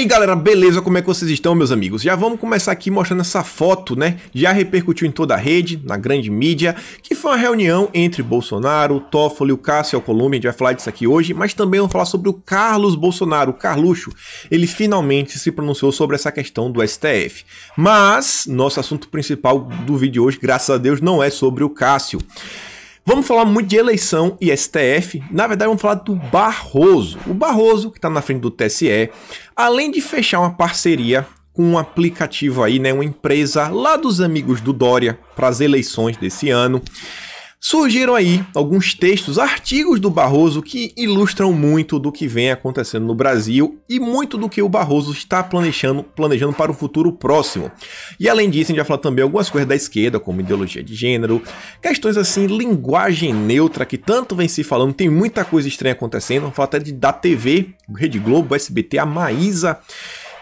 aí galera, beleza? Como é que vocês estão, meus amigos? Já vamos começar aqui mostrando essa foto, né? Já repercutiu em toda a rede, na grande mídia, que foi uma reunião entre Bolsonaro, Toffoli, o Cássio Alcolumbre. A gente vai falar disso aqui hoje, mas também vamos falar sobre o Carlos Bolsonaro, o Carluxo. Ele finalmente se pronunciou sobre essa questão do STF. Mas nosso assunto principal do vídeo de hoje, graças a Deus, não é sobre o Cássio. Vamos falar muito de eleição e STF. Na verdade, vamos falar do Barroso. O Barroso, que está na frente do TSE, além de fechar uma parceria com um aplicativo aí, né, uma empresa lá dos amigos do Dória para as eleições desse ano, surgiram aí alguns textos, artigos do Barroso que ilustram muito do que vem acontecendo no Brasil e muito do que o Barroso está planejando para o futuro próximo. E além disso, a gente vai falar também algumas coisas da esquerda, como ideologia de gênero, questões assim, linguagem neutra, que tanto vem se falando, tem muita coisa estranha acontecendo. Vamos falar até da TV, Rede Globo, SBT, a Maísa.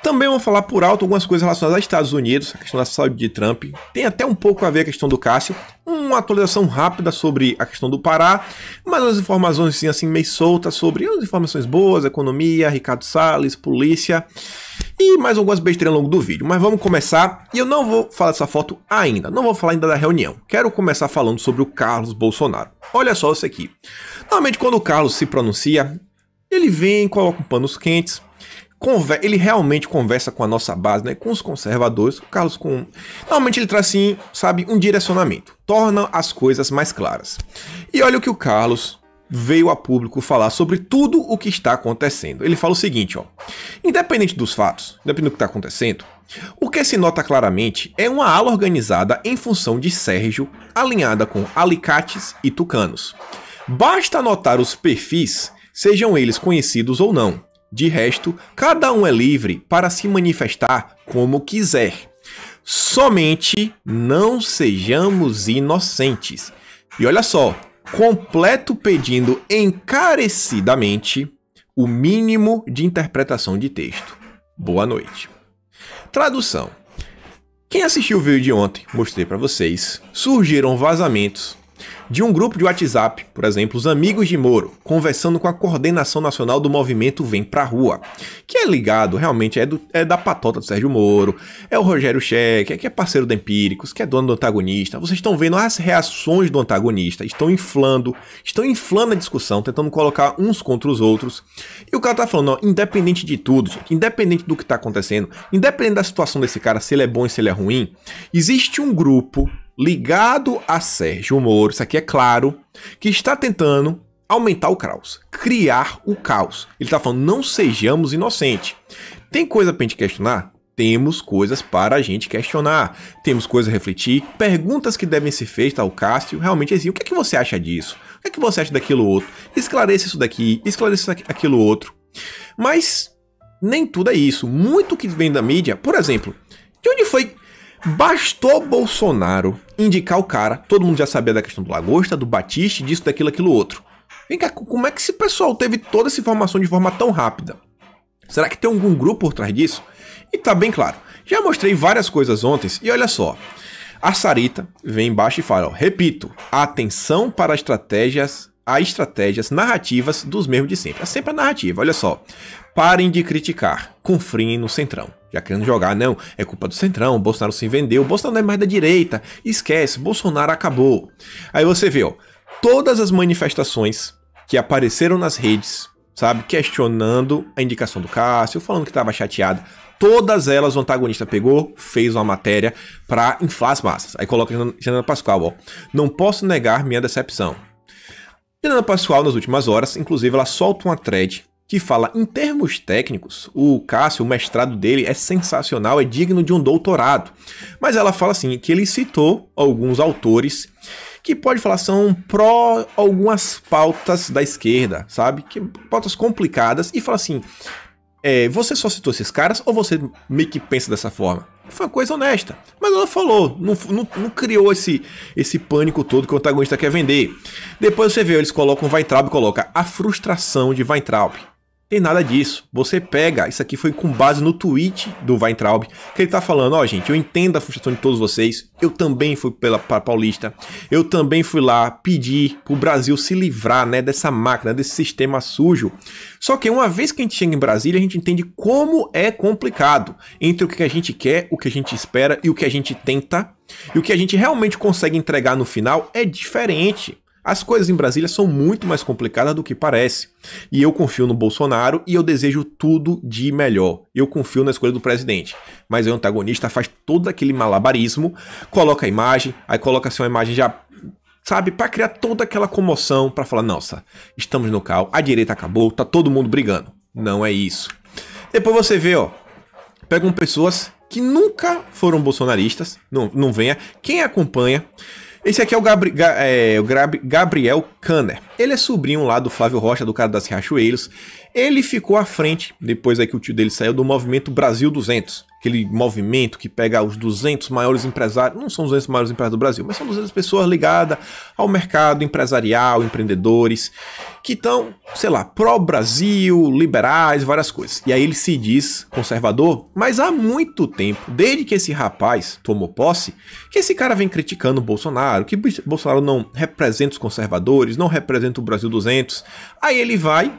Também vamos falar por alto algumas coisas relacionadas aos Estados Unidos, a questão da saúde de Trump. Tem até um pouco a ver a questão do Cássio. Uma atualização rápida sobre a questão do Pará. Mas umas informações assim meio soltas sobre as informações boas, economia, Ricardo Salles, polícia. E mais algumas besteiras ao longo do vídeo. Mas vamos começar. E eu não vou falar dessa foto ainda. Não vou falar ainda da reunião. Quero começar falando sobre o Carlos Bolsonaro. Olha só isso aqui. Normalmente quando o Carlos se pronuncia, ele vem, coloca panos quentes. Ele realmente conversa com a nossa base, né? Com os conservadores. O Carlos normalmente ele traz assim, sabe, um direcionamento. Torna as coisas mais claras. E olha o que o Carlos veio a público falar sobre tudo o que está acontecendo. Ele fala o seguinte, ó. Independente dos fatos, independente do que está acontecendo, o que se nota claramente é uma ala organizada em função de Sérgio, alinhada com alicates e tucanos. Basta anotar os perfis, sejam eles conhecidos ou não. De resto, cada um é livre para se manifestar como quiser. Somente não sejamos inocentes. E olha só, completo pedindo encarecidamente o mínimo de interpretação de texto. Boa noite. Tradução. Quem assistiu o vídeo de ontem, mostrei para vocês, surgiram vazamentos de um grupo de WhatsApp, por exemplo, os amigos de Moro, conversando com a coordenação nacional do movimento Vem Pra Rua, que é ligado, realmente, é da patota do Sérgio Moro, é o Rogério Cheque, que é parceiro do Empíricos, que é dono do antagonista. Vocês estão vendo as reações do antagonista, estão inflando a discussão, tentando colocar uns contra os outros. E o cara tá falando, ó, independente de tudo, gente, independente do que tá acontecendo, independente da situação desse cara, se ele é bom e se ele é ruim, existe um grupo ligado a Sérgio Moro, isso aqui é claro, que está tentando aumentar o caos, criar o caos. Ele está falando, não sejamos inocentes. Tem coisa para a gente questionar? Temos coisas para a gente questionar, temos coisas a refletir, perguntas que devem ser feitas ao Cássio, realmente assim, o que é que você acha disso? O que é que você acha daquilo outro? Esclareça isso daqui, esclareça aquilo outro. Mas nem tudo é isso, muito que vem da mídia, por exemplo, de onde foi? Bastou Bolsonaro indicar o cara, todo mundo já sabia da questão do Lagosta, do Batiste, disso, daquilo, aquilo outro. Vem cá, como é que esse pessoal teve toda essa informação de forma tão rápida? Será que tem algum grupo por trás disso? E tá bem claro, já mostrei várias coisas ontem e olha só. A Sarita vem embaixo e fala, ó, repito, atenção para estratégias narrativas dos mesmos de sempre. É sempre a narrativa, olha só. Parem de criticar, confiem no Centrão. Já querendo jogar, não, é culpa do Centrão, o Bolsonaro se vendeu, o Bolsonaro não é mais da direita, esquece, Bolsonaro acabou. Aí você vê, ó, todas as manifestações que apareceram nas redes, sabe, questionando a indicação do Cássio, falando que estava chateado, todas elas o antagonista pegou, fez uma matéria para inflar as massas. Aí coloca Janaína Pascoal, ó, não posso negar minha decepção. Janaína Pascoal, nas últimas horas, inclusive, ela solta uma thread que fala, em termos técnicos, o Cássio, o mestrado dele é sensacional, é digno de um doutorado. Mas ela fala assim, que ele citou alguns autores que pode falar são pró algumas pautas da esquerda, sabe? Que pautas complicadas, e fala assim, você só citou esses caras ou você meio que pensa dessa forma? Foi uma coisa honesta, mas ela falou, não criou esse pânico todo que o antagonista quer vender. Depois você vê, eles colocam Weintraub, coloca a frustração de Weintraub. Tem nada disso. Você pega, isso aqui foi com base no tweet do Weintraub, que ele tá falando, ó, gente, eu entendo a frustração de todos vocês, eu também fui pra Paulista, eu também fui lá pedir pro Brasil se livrar, né, dessa máquina, desse sistema sujo. Só que uma vez que a gente chega em Brasília, a gente entende como é complicado entre o que a gente quer, o que a gente espera e o que a gente tenta, e o que a gente realmente consegue entregar no final é diferente. As coisas em Brasília são muito mais complicadas do que parece. E eu confio no Bolsonaro e eu desejo tudo de melhor. Eu confio na escolha do presidente. Mas o antagonista faz todo aquele malabarismo, coloca a imagem, aí coloca assim uma imagem já, sabe, para criar toda aquela comoção, para falar, nossa, estamos no caos, a direita acabou, tá todo mundo brigando. Não é isso. Depois você vê, ó, pegam pessoas que nunca foram bolsonaristas, não venha, quem acompanha. Esse aqui é o Gabriel Kanner. Ele é sobrinho lá do Flávio Rocha, do cara das Riachuelos. Ele ficou à frente, depois aí que o tio dele saiu, do movimento Brasil 200. Aquele movimento que pega os 200 maiores empresários, não são os 200 maiores empresários do Brasil, mas são 200 pessoas ligadas ao mercado empresarial, empreendedores, que estão, sei lá, pró-Brasil, liberais, várias coisas. E aí ele se diz conservador, mas há muito tempo, desde que esse rapaz tomou posse, que esse cara vem criticando o Bolsonaro, que Bolsonaro não representa os conservadores, não representa o Brasil 200. Aí ele vai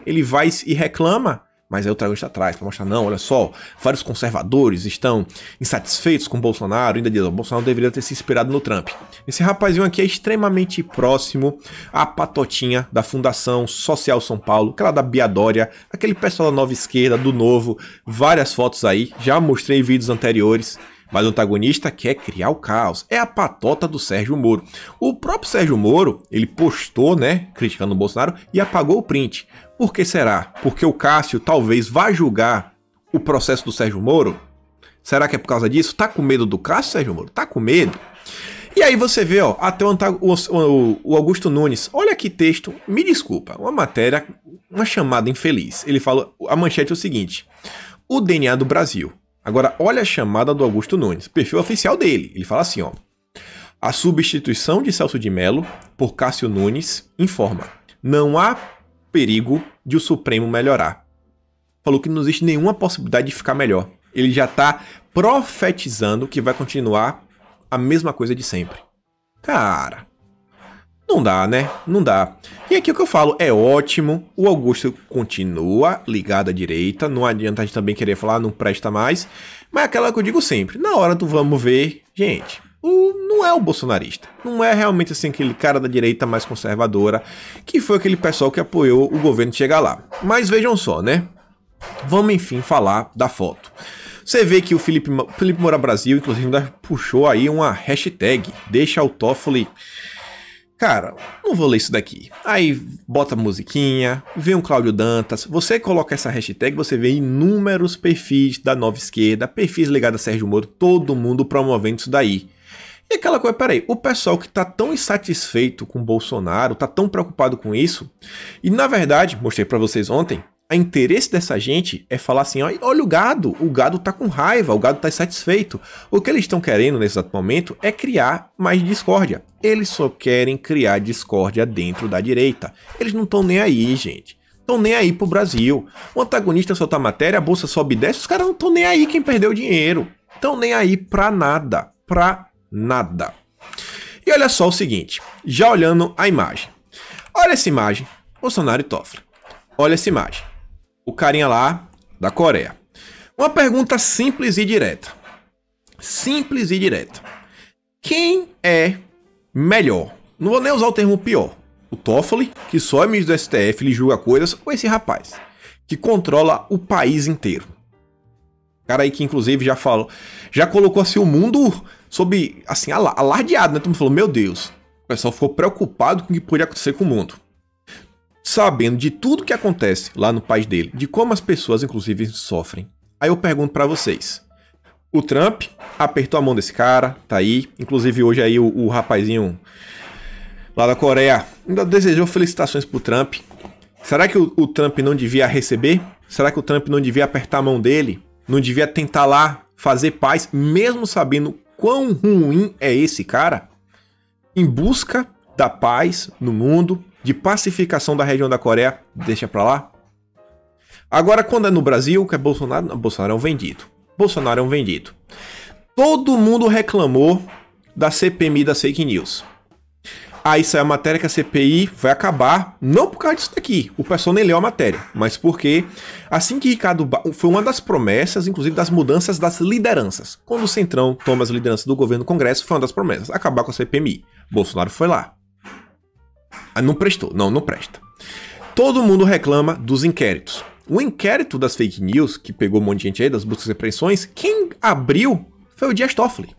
e reclama. Mas aí eu trago isso atrás para mostrar, não, olha só, vários conservadores estão insatisfeitos com o Bolsonaro, ainda diz, o Bolsonaro deveria ter se inspirado no Trump. Esse rapazinho aqui é extremamente próximo à patotinha da Fundação Social São Paulo, aquela da Bia Dória, aquele pessoal da Nova Esquerda, do Novo, várias fotos aí, já mostrei em vídeos anteriores. Mas o antagonista quer criar o caos. É a patota do Sérgio Moro. O próprio Sérgio Moro, ele postou, né, criticando o Bolsonaro e apagou o print. Por que será? Porque o Cássio talvez vá julgar o processo do Sérgio Moro? Será que é por causa disso? Tá com medo do Cássio, Sérgio Moro? Tá com medo? E aí você vê, ó, até o Augusto Nunes. Olha que texto, me desculpa, uma matéria, uma chamada infeliz. Ele fala, a manchete é o seguinte: o DNA do Brasil. Agora, olha a chamada do Augusto Nunes, perfil oficial dele. Ele fala assim, ó: a substituição de Celso de Mello por Cássio Nunes informa: não há perigo de o Supremo melhorar. Falou que não existe nenhuma possibilidade de ficar melhor. Ele já tá profetizando que vai continuar a mesma coisa de sempre. Cara, não dá, né? Não dá. E aqui o que eu falo é ótimo. O Augusto continua ligado à direita. Não adianta a gente também querer falar, não presta mais. Mas é aquela que eu digo sempre. Na hora do vamos ver, gente, não é o bolsonarista. Não é realmente assim aquele cara da direita mais conservadora, que foi aquele pessoal que apoiou o governo chegar lá. Mas vejam só, né? Vamos, enfim, falar da foto. Você vê que o Felipe Moura Brasil, inclusive, ainda puxou aí uma hashtag, deixa o Toffoli. Cara, não vou ler isso daqui. Aí bota a musiquinha, vem um Cláudio Dantas, você coloca essa hashtag, você vê inúmeros perfis da Nova Esquerda, perfis ligados a Sérgio Moro, todo mundo promovendo isso daí. E aquela coisa, peraí, o pessoal que tá tão insatisfeito com o Bolsonaro, tá tão preocupado com isso, e na verdade, mostrei pra vocês ontem, o interesse dessa gente é falar assim, olha o gado tá com raiva, o gado tá insatisfeito. O que eles estão querendo nesse exato momento é criar mais discórdia. Eles só querem criar discórdia dentro da direita. Eles não estão nem aí, gente. Estão nem aí pro Brasil. O antagonista solta a matéria, a bolsa sobe e desce, os caras não estão nem aí quem perdeu dinheiro. Estão nem aí pra nada. Pra nada. E olha só o seguinte, já olhando a imagem. Olha essa imagem, Bolsonaro e Toffoli. Olha essa imagem. O carinha lá da Coreia. Uma pergunta simples e direta. Simples e direta. Quem é melhor? Não vou nem usar o termo pior. O Toffoli, que só é ministro do STF, ele julga coisas, ou esse rapaz, que controla o país inteiro? Cara aí que inclusive já colocou assim o mundo sob, assim, alardeado, né? Todo mundo falou, meu Deus. O pessoal ficou preocupado com o que podia acontecer com o mundo. Sabendo de tudo que acontece lá no país dele, de como as pessoas, inclusive, sofrem. Aí eu pergunto pra vocês. O Trump apertou a mão desse cara, tá aí. Inclusive hoje aí o rapazinho lá da Coreia ainda desejou felicitações pro Trump. Será que o Trump não devia receber? Será que o Trump não devia apertar a mão dele? Não devia tentar lá fazer paz, mesmo sabendo quão ruim é esse cara? Em busca da paz no mundo, de pacificação da região da Coreia, deixa pra lá. Agora, quando é no Brasil, que é Bolsonaro, não, Bolsonaro é um vendido. Bolsonaro é um vendido. Todo mundo reclamou da CPMI das fake news. Aí saiu a matéria que a CPI vai acabar, não por causa disso daqui, o pessoal nem leu a matéria, mas porque assim que Ricardo foi uma das promessas, inclusive das mudanças das lideranças. Quando o Centrão toma as lideranças do governo no Congresso, foi uma das promessas, acabar com a CPMI. Bolsonaro foi lá. Não prestou, não presta. Todo mundo reclama dos inquéritos. O inquérito das fake news, que pegou um monte de gente aí, das buscas e apreensões, quem abriu foi o Dias Toffoli.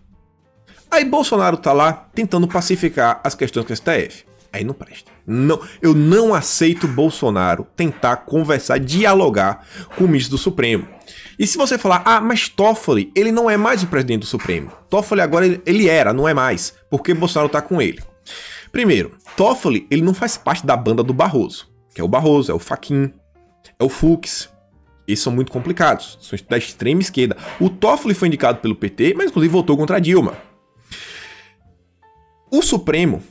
Aí Bolsonaro tá lá tentando pacificar as questões com o STF. Aí não presta. Não, eu não aceito Bolsonaro tentar conversar, dialogar com o ministro do Supremo. E se você falar, mas Toffoli, ele não é mais o presidente do Supremo. Toffoli agora, ele era, não é mais, porque Bolsonaro tá com ele. Primeiro, Toffoli, ele não faz parte da banda do Barroso, que é o Barroso, é o Fachin, é o Fux. Esses são muito complicados, são da extrema esquerda. O Toffoli foi indicado pelo PT, mas inclusive votou contra a Dilma. O Supremo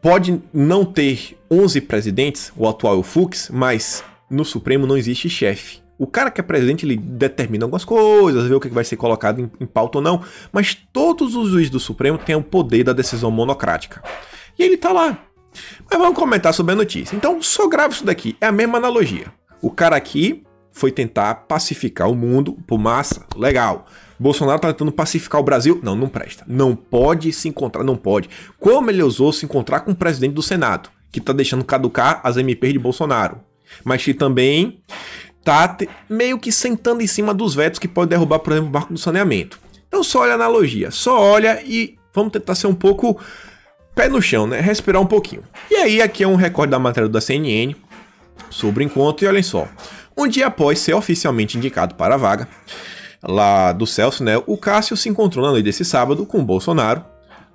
pode não ter 11 presidentes, o atual é o Fux, mas no Supremo não existe chefe. O cara que é presidente, ele determina algumas coisas, vê o que vai ser colocado em pauta ou não, mas todos os juízes do Supremo têm o poder da decisão monocrática. E ele tá lá. Mas vamos comentar sobre a notícia. Então, só grava isso daqui, é a mesma analogia. O cara aqui foi tentar pacificar o mundo, por massa, legal. Bolsonaro tá tentando pacificar o Brasil? Não presta. Não pode se encontrar, não pode. Como ele ousou se encontrar com o presidente do Senado, que tá deixando caducar as MPs de Bolsonaro, mas que também tá meio que sentando em cima dos vetos que pode derrubar, por exemplo, o barco do saneamento. Então só olha a analogia, só olha e vamos tentar ser um pouco pé no chão, né? Respirar um pouquinho. E aí aqui é um recorde da matéria da CNN sobre o encontro e olhem só. Um dia após ser oficialmente indicado para a vaga lá do Celso, né, o Cássio se encontrou na noite desse sábado com o Bolsonaro,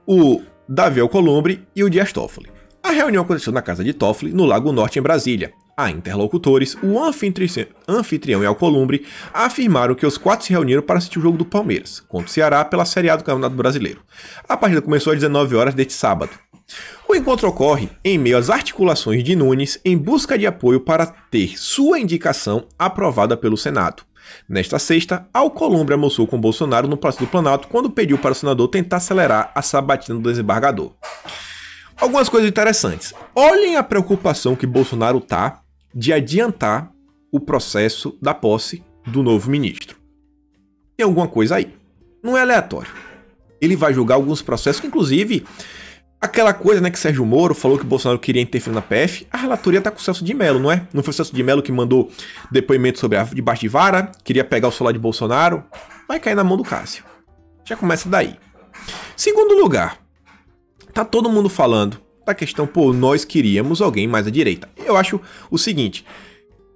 o Davi Alcolumbre e o Dias Toffoli. A reunião aconteceu na casa de Toffoli, no Lago Norte, em Brasília. A interlocutores, o anfitrião e Alcolumbre afirmaram que os quatro se reuniram para assistir o jogo do Palmeiras contra o Ceará pela Série A do Campeonato Brasileiro. A partida começou às 19 horas deste sábado. O encontro ocorre em meio às articulações de Nunes em busca de apoio para ter sua indicação aprovada pelo Senado. Nesta sexta, Alcolumbre almoçou com Bolsonaro no Palácio do Planalto quando pediu para o senador tentar acelerar a sabatina do desembargador. Algumas coisas interessantes. Olhem a preocupação que Bolsonaro tá de adiantar o processo da posse do novo ministro. Tem alguma coisa aí. Não é aleatório. Ele vai julgar alguns processos que, inclusive, aquela coisa, né, que Sérgio Moro falou que Bolsonaro queria interferir na PF, a relatoria tá com o Celso de Mello, não é? Não foi o Celso de Mello que mandou depoimento sobre a debaixo de vara, queria pegar o celular de Bolsonaro? Vai cair na mão do Cássio. Já começa daí. Segundo lugar, tá todo mundo falando da questão, nós queríamos alguém mais à direita. Eu acho o seguinte,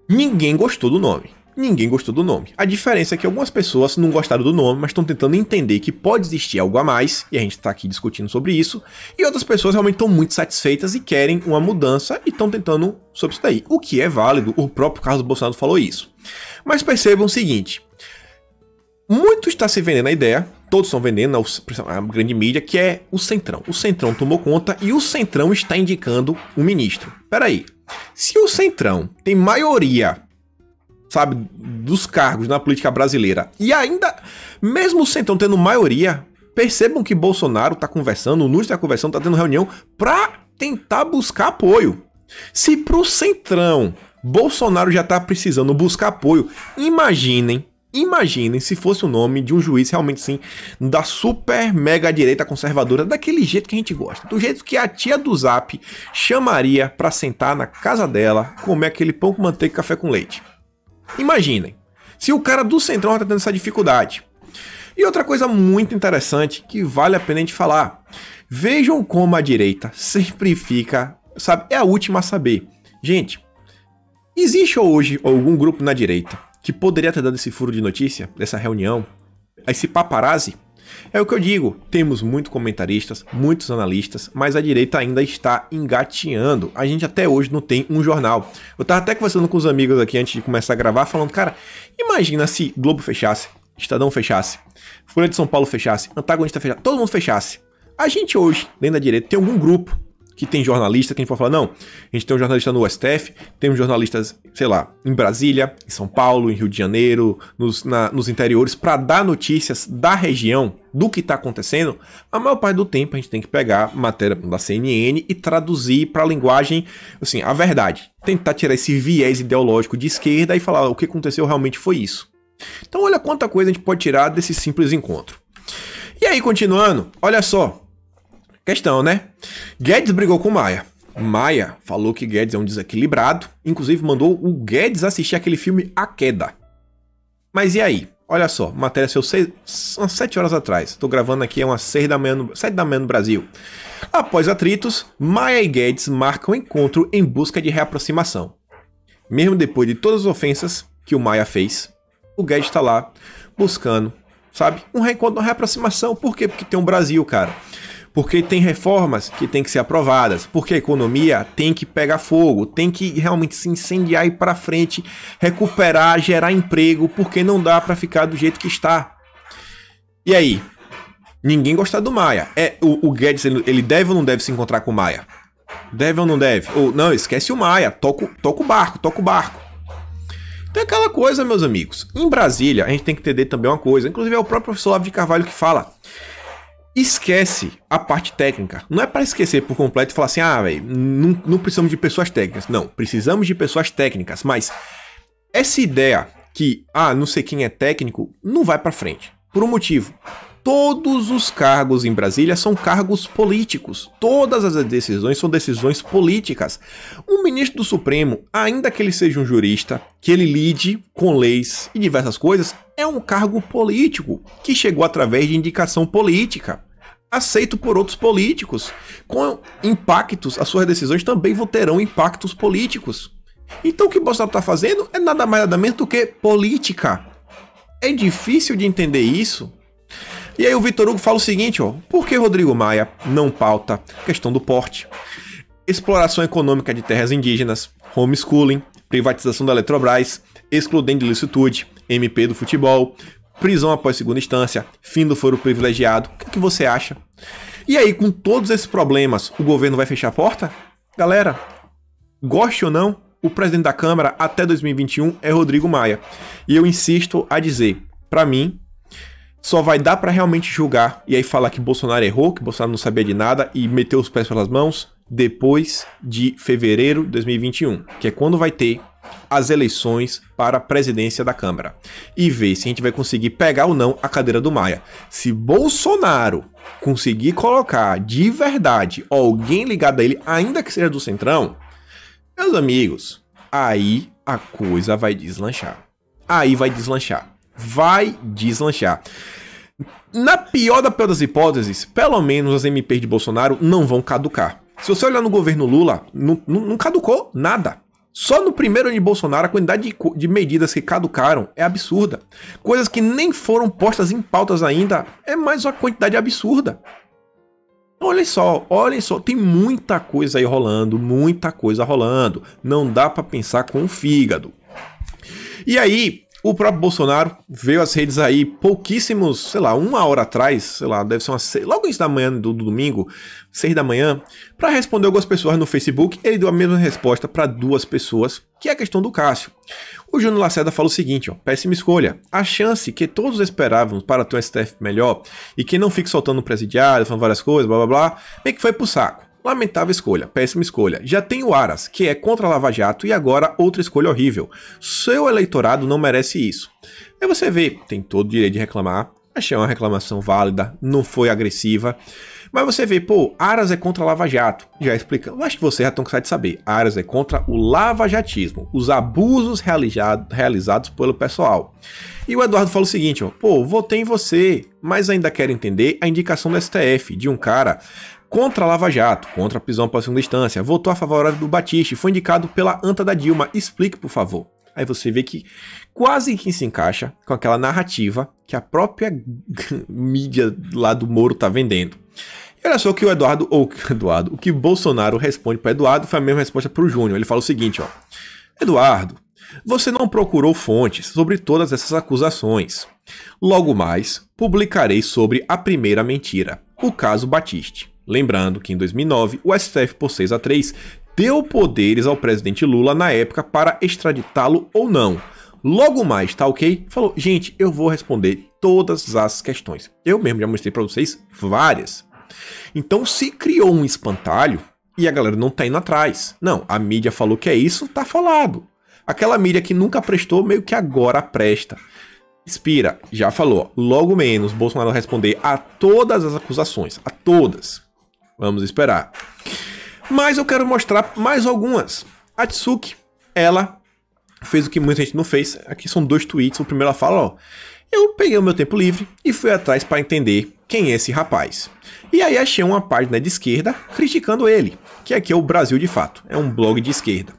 ninguém gostou do nome. Ninguém gostou do nome. A diferença é que algumas pessoas não gostaram do nome, mas estão tentando entender que pode existir algo a mais, e a gente está aqui discutindo sobre isso, e outras pessoas realmente estão muito satisfeitas e querem uma mudança e estão tentando sobre isso daí. O que é válido, o próprio Carlos Bolsonaro falou isso. Mas percebam o seguinte, muito está se vendendo a ideia, todos estão vendendo, a grande mídia, que é o Centrão. O Centrão tomou conta e o Centrão está indicando um ministro. Peraí, se o Centrão tem maioria, sabe, dos cargos na política brasileira, e ainda, mesmo o Centrão tendo maioria, percebam que Bolsonaro está conversando, o Nunes está conversando, está tendo reunião para tentar buscar apoio. Se pro Centrão, Bolsonaro já está precisando buscar apoio, imaginem se fosse o nome de um juiz realmente sim, da super mega direita conservadora, daquele jeito que a gente gosta, do jeito que a tia do Zap chamaria para sentar na casa dela, comer aquele pão com manteiga e café com leite. Imaginem, se o cara do Centrão está tendo essa dificuldade. E outra coisa muito interessante que vale a pena a gente falar, vejam como a direita sempre fica, sabe, é a última a saber. Gente, existe hoje algum grupo na direita que poderia ter dado esse furo de notícia, dessa reunião, esse paparazzi? É o que eu digo, temos muitos comentaristas, muitos analistas, mas a direita ainda está engateando. A gente até hoje não tem um jornal. Eu tava até conversando com os amigos aqui antes de começar a gravar, falando, cara, imagina se Globo fechasse, Estadão fechasse, Folha de São Paulo fechasse, Antagonista fechasse, todo mundo fechasse. A gente hoje, dentro da direita, tem algum grupo que tem jornalista, que a gente pode falar, não, a gente tem um jornalista no STF, temos jornalistas, sei lá, em Brasília, em São Paulo, em Rio de Janeiro, nos interiores, para dar notícias da região, do que está acontecendo. A maior parte do tempo a gente tem que pegar matéria da CNN e traduzir para a linguagem, assim, a verdade. Tentar tirar esse viés ideológico de esquerda e falar o que aconteceu realmente foi isso. Então olha quanta coisa a gente pode tirar desse simples encontro. E aí, continuando, olha só. Questão, né? Guedes brigou com Maia. Maia falou que Guedes é um desequilibrado, inclusive mandou o Guedes assistir aquele filme A Queda. Mas e aí? Olha só, matéria saiu umas 7 horas atrás. Estou gravando aqui, umas 7 da manhã no Brasil. Após atritos, Maia e Guedes marcam encontro em busca de reaproximação. Mesmo depois de todas as ofensas que o Maia fez, o Guedes está lá buscando, sabe, um reencontro, uma reaproximação. Por quê? Porque tem um Brasil, cara. Porque tem reformas que tem que ser aprovadas, porque a economia tem que pegar fogo, tem que realmente se incendiar e ir para frente, recuperar, gerar emprego, porque não dá para ficar do jeito que está. E aí? Ninguém gosta do Maia. O Guedes, ele deve ou não deve se encontrar com o Maia? Deve ou não deve? Ou não, esquece o Maia, toca o barco. Então é aquela coisa, meus amigos. Em Brasília, a gente tem que entender também uma coisa, inclusive é o próprio professor Olavo de Carvalho que fala. Esquece a parte técnica. Não é para esquecer por completo e falar assim, velho, não precisamos de pessoas técnicas. Não, precisamos de pessoas técnicas. Mas essa ideia que, não sei quem é técnico, não vai para frente. Por um motivo. Todos os cargos em Brasília são cargos políticos. Todas as decisões são decisões políticas. Um ministro do Supremo, ainda que ele seja um jurista, que ele lide com leis e diversas coisas, é um cargo político que chegou através de indicação política, aceito por outros políticos. Com impactos, as suas decisões também terão impactos políticos. Então o que Bolsonaro está fazendo é nada mais nada menos do que política. É difícil de entender isso. E aí o Vitor Hugo fala o seguinte, por que Rodrigo Maia não pauta a questão do porte, exploração econômica de terras indígenas, homeschooling, privatização da Eletrobras, excludente de licitude, MP do futebol, prisão após segunda instância, fim do foro privilegiado? O que você acha? E aí, com todos esses problemas, o governo vai fechar a porta? Galera, goste ou não, o presidente da Câmara até 2021 é Rodrigo Maia. E eu insisto a dizer, para mim, só vai dar para realmente julgar e aí falar que Bolsonaro errou, que Bolsonaro não sabia de nada e meteu os pés pelas mãos depois de fevereiro de 2021, que é quando vai ter as eleições para a presidência da Câmara. E ver se a gente vai conseguir pegar ou não a cadeira do Maia. Se Bolsonaro conseguir colocar de verdade alguém ligado a ele, ainda que seja do Centrão, meus amigos, aí a coisa vai deslanchar. Vai deslanchar. Na pior das hipóteses, pelo menos as MPs de Bolsonaro não vão caducar. Se você olhar no governo Lula, não caducou nada. Só no primeiro ano de Bolsonaro, a quantidade de medidas que caducaram é absurda. Coisas que nem foram postas em pautas ainda, é mais uma quantidade absurda. Olhem só, tem muita coisa aí rolando, Não dá pra pensar com o fígado. E aí, o próprio Bolsonaro veio às redes aí pouquíssimos, sei lá, 1 hora atrás, sei lá, deve ser logo isso da manhã do domingo, 6 da manhã, para responder algumas pessoas no Facebook. Ele deu a mesma resposta para 2 pessoas, que é a questão do Cássio. O Júnior Lacerda fala o seguinte, péssima escolha. A chance que todos esperávamos para ter um STF melhor e que não fique soltando um presidiário, falando várias coisas, blá blá blá, meio que foi pro saco. Lamentável escolha, péssima escolha. Já tem o Aras, que é contra a Lava Jato, e agora outra escolha horrível. Seu eleitorado não merece isso. Aí você vê, tem todo o direito de reclamar, achei uma reclamação válida, não foi agressiva. Mas você vê, Aras é contra a Lava Jato. Já explicando, acho que você já estão cansados de saber. Aras é contra o lavajatismo, os abusos realizados pelo pessoal. E o Eduardo fala o seguinte, votei em você, mas ainda quero entender a indicação do STF, de um cara contra a Lava Jato, contra a prisão após segunda instância, votou a favor do Batiste, foi indicado pela anta da Dilma, explique por favor. Aí você vê que quase que se encaixa com aquela narrativa que a própria mídia lá do Moro tá vendendo. E olha só que o que Bolsonaro responde para Eduardo foi a mesma resposta para o Júnior. Ele fala o seguinte, Eduardo, você não procurou fontes sobre todas essas acusações. Logo mais, publicarei sobre a primeira mentira, o caso Batiste. Lembrando que em 2009, o STF, por 6-3, deu poderes ao presidente Lula na época para extraditá-lo ou não. Logo mais, tá ok? Falou, gente, eu vou responder todas as questões. Eu mesmo já mostrei para vocês várias. Então se criou um espantalho e a galera não tá indo atrás. Não, a mídia falou que é isso, tá falado. Aquela mídia que nunca prestou, meio que agora presta. Inspira, já falou, logo menos Bolsonaro vai responder a todas as acusações, a todas. Vamos esperar. Mas eu quero mostrar mais algumas. A Tsuki, ela fez o que muita gente não fez. Aqui são 2 tweets. O primeiro ela fala, ó, eu peguei o meu tempo livre e fui atrás para entender quem é esse rapaz. E aí achei uma página de esquerda criticando ele, que aqui é o Brasil de Fato, é um blog de esquerda.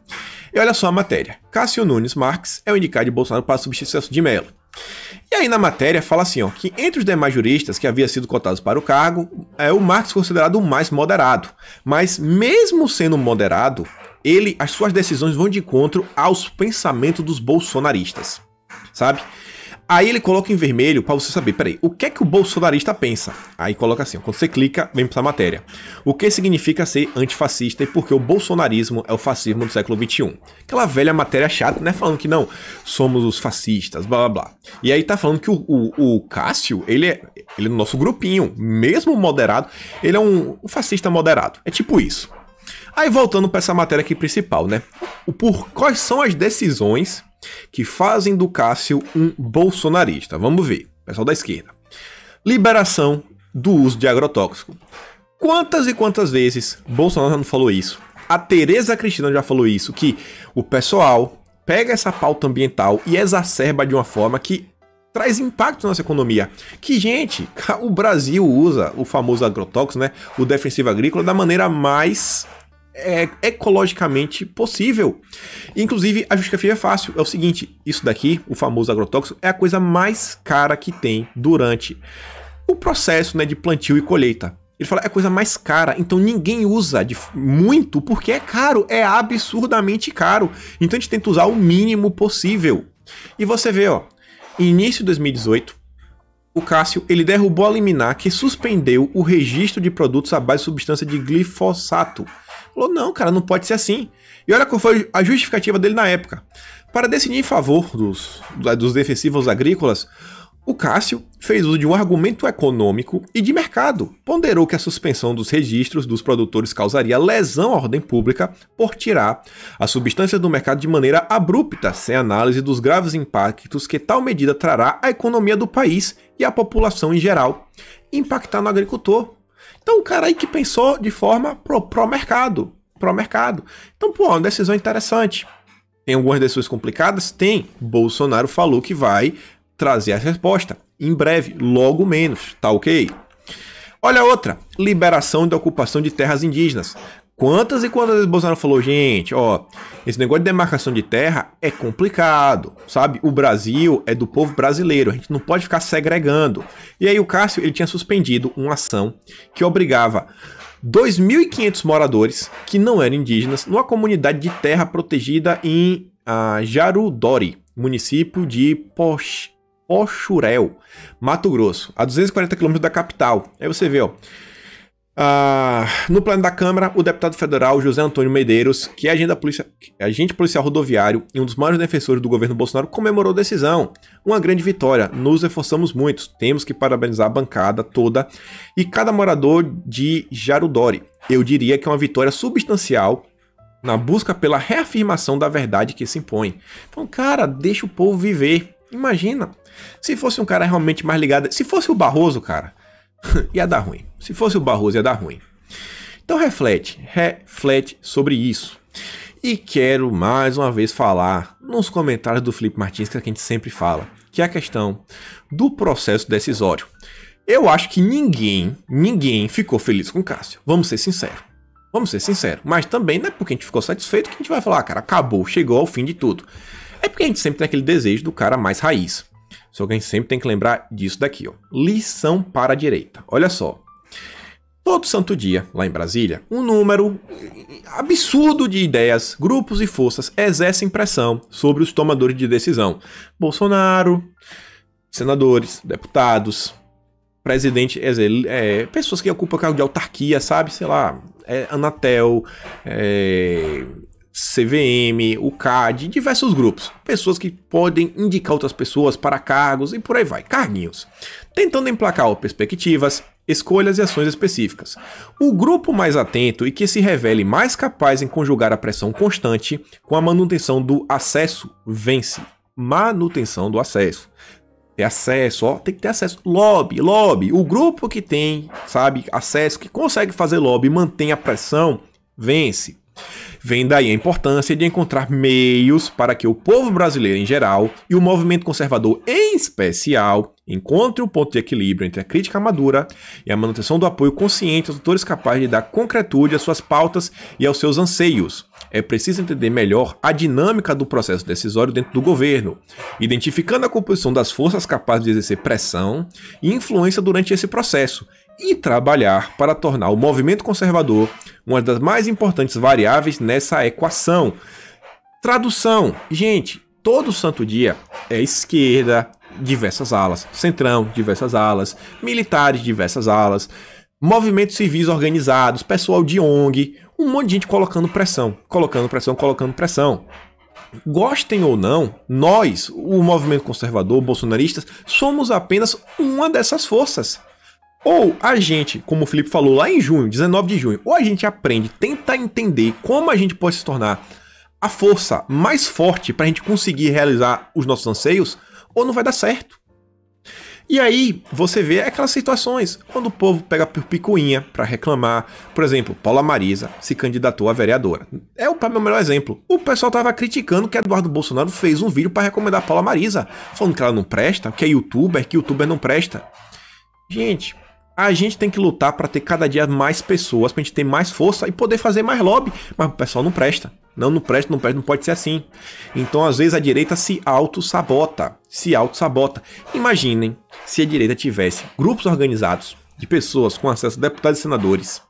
E olha só a matéria. Cássio Nunes Marques é o indicado de Bolsonaro para substituir Celso de Mello. E aí na matéria fala assim, ó, que entre os demais juristas que haviam sido cotados para o cargo, o Marques considerado o mais moderado. Mas mesmo sendo moderado, as suas decisões vão de encontro aos pensamentos dos bolsonaristas, sabe? Aí ele coloca em vermelho para você saber, peraí, o que é que o bolsonarista pensa? Aí coloca assim, ó, quando você clica, vem para essa matéria. O que significa ser antifascista e por que o bolsonarismo é o fascismo do século XXI? Aquela velha matéria chata, né? Falando que não, somos os fascistas, blá blá blá. E aí tá falando que o Cássio, ele é no nosso grupinho, mesmo moderado, ele é um fascista moderado. É tipo isso. Aí voltando para essa matéria aqui principal, né? Quais são as decisões que fazem do Cássio um bolsonarista? Vamos ver, pessoal da esquerda. Liberação do uso de agrotóxico. Quantas e quantas vezes Bolsonaro já não falou isso? A Tereza Cristina já falou isso, que o pessoal pega essa pauta ambiental e exacerba de uma forma que traz impacto na nossa economia. Que, gente, o Brasil usa o famoso agrotóxico, né? O defensivo agrícola da maneira mais ecologicamente possível. Inclusive, a justificativa é fácil. É o seguinte, isso daqui, o famoso agrotóxico, é a coisa mais cara que tem durante o processo, né, de plantio e colheita. Ele fala, é a coisa mais cara, então ninguém usa muito porque é caro, é absurdamente caro. Então a gente tenta usar o mínimo possível. E você vê, ó, início de 2018, o Cássio, ele derrubou a liminar que suspendeu o registro de produtos à base de substância de glifosato. Falou, não, cara, não pode ser assim. E olha qual foi a justificativa dele na época. Para decidir em favor dos defensivos agrícolas, o Cássio fez uso de um argumento econômico e de mercado. Ponderou que a suspensão dos registros dos produtores causaria lesão à ordem pública por tirar a substância do mercado de maneira abrupta, sem análise dos graves impactos que tal medida trará à economia do país e à população em geral, e impactar no agricultor. Então, o cara aí que pensou de forma pró-mercado. Então, pô, uma decisão interessante. Tem algumas decisões complicadas? Tem. Bolsonaro falou que vai trazer a resposta. Em breve, logo menos. Tá ok? Olha outra. Liberação da ocupação de terras indígenas. Quantas e quantas vezes Bolsonaro falou, gente, ó, esse negócio de demarcação de terra é complicado, sabe? O Brasil é do povo brasileiro, a gente não pode ficar segregando. E aí o Cássio, ele tinha suspendido uma ação que obrigava 2.500 moradores que não eram indígenas numa comunidade de terra protegida em Jarudori, município de Poxurel, Mato Grosso, a 240 km da capital. Aí você vê, ó, no plano da Câmara, o deputado federal José Antônio Medeiros, que é agente policial rodoviário e um dos maiores defensores do governo Bolsonaro, comemorou a decisão. Uma grande vitória, nos esforçamos muito, temos que parabenizar a bancada toda e cada morador de Jarudori. Eu diria que é uma vitória substancial na busca pela reafirmação da verdade que se impõe. Então, cara, deixa o povo viver. Imagina, se fosse um cara realmente mais ligado, se fosse o Barroso, cara, ia dar ruim. Se fosse o Barroso, ia dar ruim. Então reflete sobre isso. E quero mais uma vez falar nos comentários do Felipe Martins, que a gente sempre fala, que é a questão do processo decisório. Eu acho que ninguém ficou feliz com o Cássio. Vamos ser sinceros. Mas também não é porque a gente ficou satisfeito que a gente vai falar, cara, acabou, chegou ao fim de tudo. É porque a gente sempre tem aquele desejo do cara mais raiz. Só que a gente sempre tem que lembrar disso daqui, ó. Lição para a direita. Olha só. Todo santo dia, lá em Brasília, um número absurdo de ideias, grupos e forças exercem pressão sobre os tomadores de decisão. Bolsonaro, senadores, deputados, presidente, pessoas que ocupam cargo de autarquia, sabe? Sei lá, Anatel, CVM, o CAD, diversos grupos. Pessoas que podem indicar outras pessoas para cargos e por aí vai, carguinhos. Tentando emplacar perspectivas, escolhas e ações específicas. O grupo mais atento e que se revele mais capaz em conjugar a pressão constante com a manutenção do acesso vence. Manutenção do acesso. Ter acesso, ó, tem que ter acesso. Lobby. O grupo que tem, sabe, acesso, que consegue fazer lobby e mantém a pressão, vence. Vem daí a importância de encontrar meios para que o povo brasileiro em geral e o movimento conservador em especial encontre um ponto de equilíbrio entre a crítica madura e a manutenção do apoio consciente aos autores capazes de dar concretude às suas pautas e aos seus anseios. É preciso entender melhor a dinâmica do processo decisório dentro do governo, identificando a composição das forças capazes de exercer pressão e influência durante esse processo, e trabalhar para tornar o movimento conservador uma das mais importantes variáveis nessa equação. Tradução. Gente, todo santo dia é esquerda, diversas alas, centrão, diversas alas, militares, diversas alas, movimentos civis organizados, pessoal de ONG, um monte de gente colocando pressão. Gostem ou não, nós, o movimento conservador, bolsonaristas, somos apenas uma dessas forças. Ou a gente, como o Felipe falou lá em junho, 19 de junho, ou a gente aprende, tenta entender como a gente pode se tornar a força mais forte para a gente conseguir realizar os nossos anseios, ou não vai dar certo. E aí você vê aquelas situações, quando o povo pega por picuinha para reclamar. Por exemplo, Paula Marisa se candidatou a vereadora. É o meu melhor exemplo. O pessoal tava criticando que Eduardo Bolsonaro fez um vídeo para recomendar a Paula Marisa, falando que ela não presta, que youtuber não presta. Gente, a gente tem que lutar para ter cada dia mais pessoas, pra gente ter mais força e poder fazer mais lobby. Mas o pessoal não presta. Não presta, não pode ser assim. Então, às vezes, a direita se auto-sabota. Imaginem se a direita tivesse grupos organizados de pessoas com acesso a deputados e senadores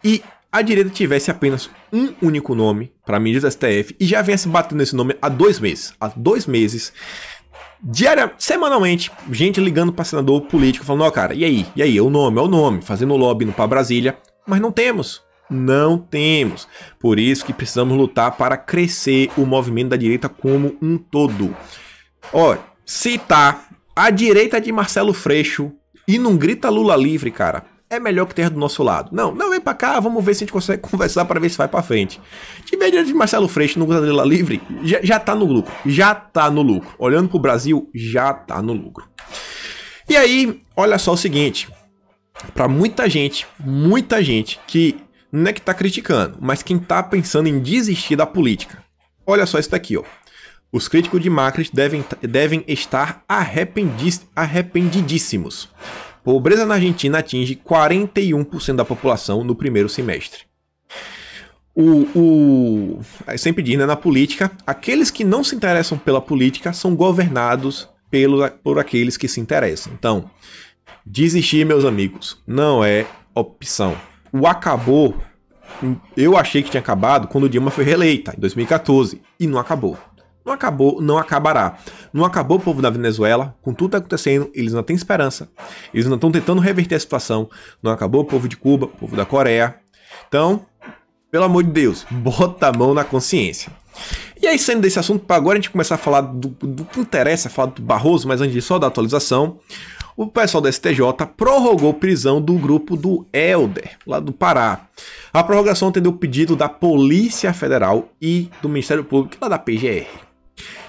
e a direita tivesse apenas um único nome para ministro do STF e já viesse batendo nesse nome há 2 meses. Há 2 meses. Semanalmente, gente ligando para senador político, falando, ó, cara, e aí, é o nome, fazendo lobby para Brasília, mas não temos. Por isso que precisamos lutar para crescer o movimento da direita como um todo. Ó, se tá a direita de Marcelo Freixo e não grita Lula livre, cara, é melhor que ter do nosso lado. Não, vem pra cá, vamos ver se a gente consegue conversar para ver se vai pra frente. Se tiver direita de Marcelo Freixo e não grita Lula livre, já tá no lucro. Olhando pro Brasil, já tá no lucro. E aí, olha só o seguinte, para muita gente que não é que tá criticando, mas quem tá pensando em desistir da política. Olha só isso daqui, ó. Os críticos de Macri devem estar arrependidíssimos. Pobreza na Argentina atinge 41% da população no primeiro semestre. Sempre diz, né, na política, aqueles que não se interessam pela política são governados por aqueles que se interessam. Então, desistir, meus amigos, não é opção. O acabou, eu achei que tinha acabado quando Dilma foi reeleita, em 2014, e não acabou. Não acabou, não acabará. Não acabou o povo da Venezuela, com tudo que está acontecendo, eles não têm esperança. Eles não estão tentando reverter a situação. Não acabou o povo de Cuba, o povo da Coreia. Então, pelo amor de Deus, bota a mão na consciência. E aí, saindo desse assunto, para agora a gente começar a falar do que interessa, falar do Barroso, mas antes disso, só da atualização. O pessoal da STJ prorrogou prisão do grupo do Helder, lá do Pará. A prorrogação atendeu o pedido da Polícia Federal e do Ministério Público, lá da PGR.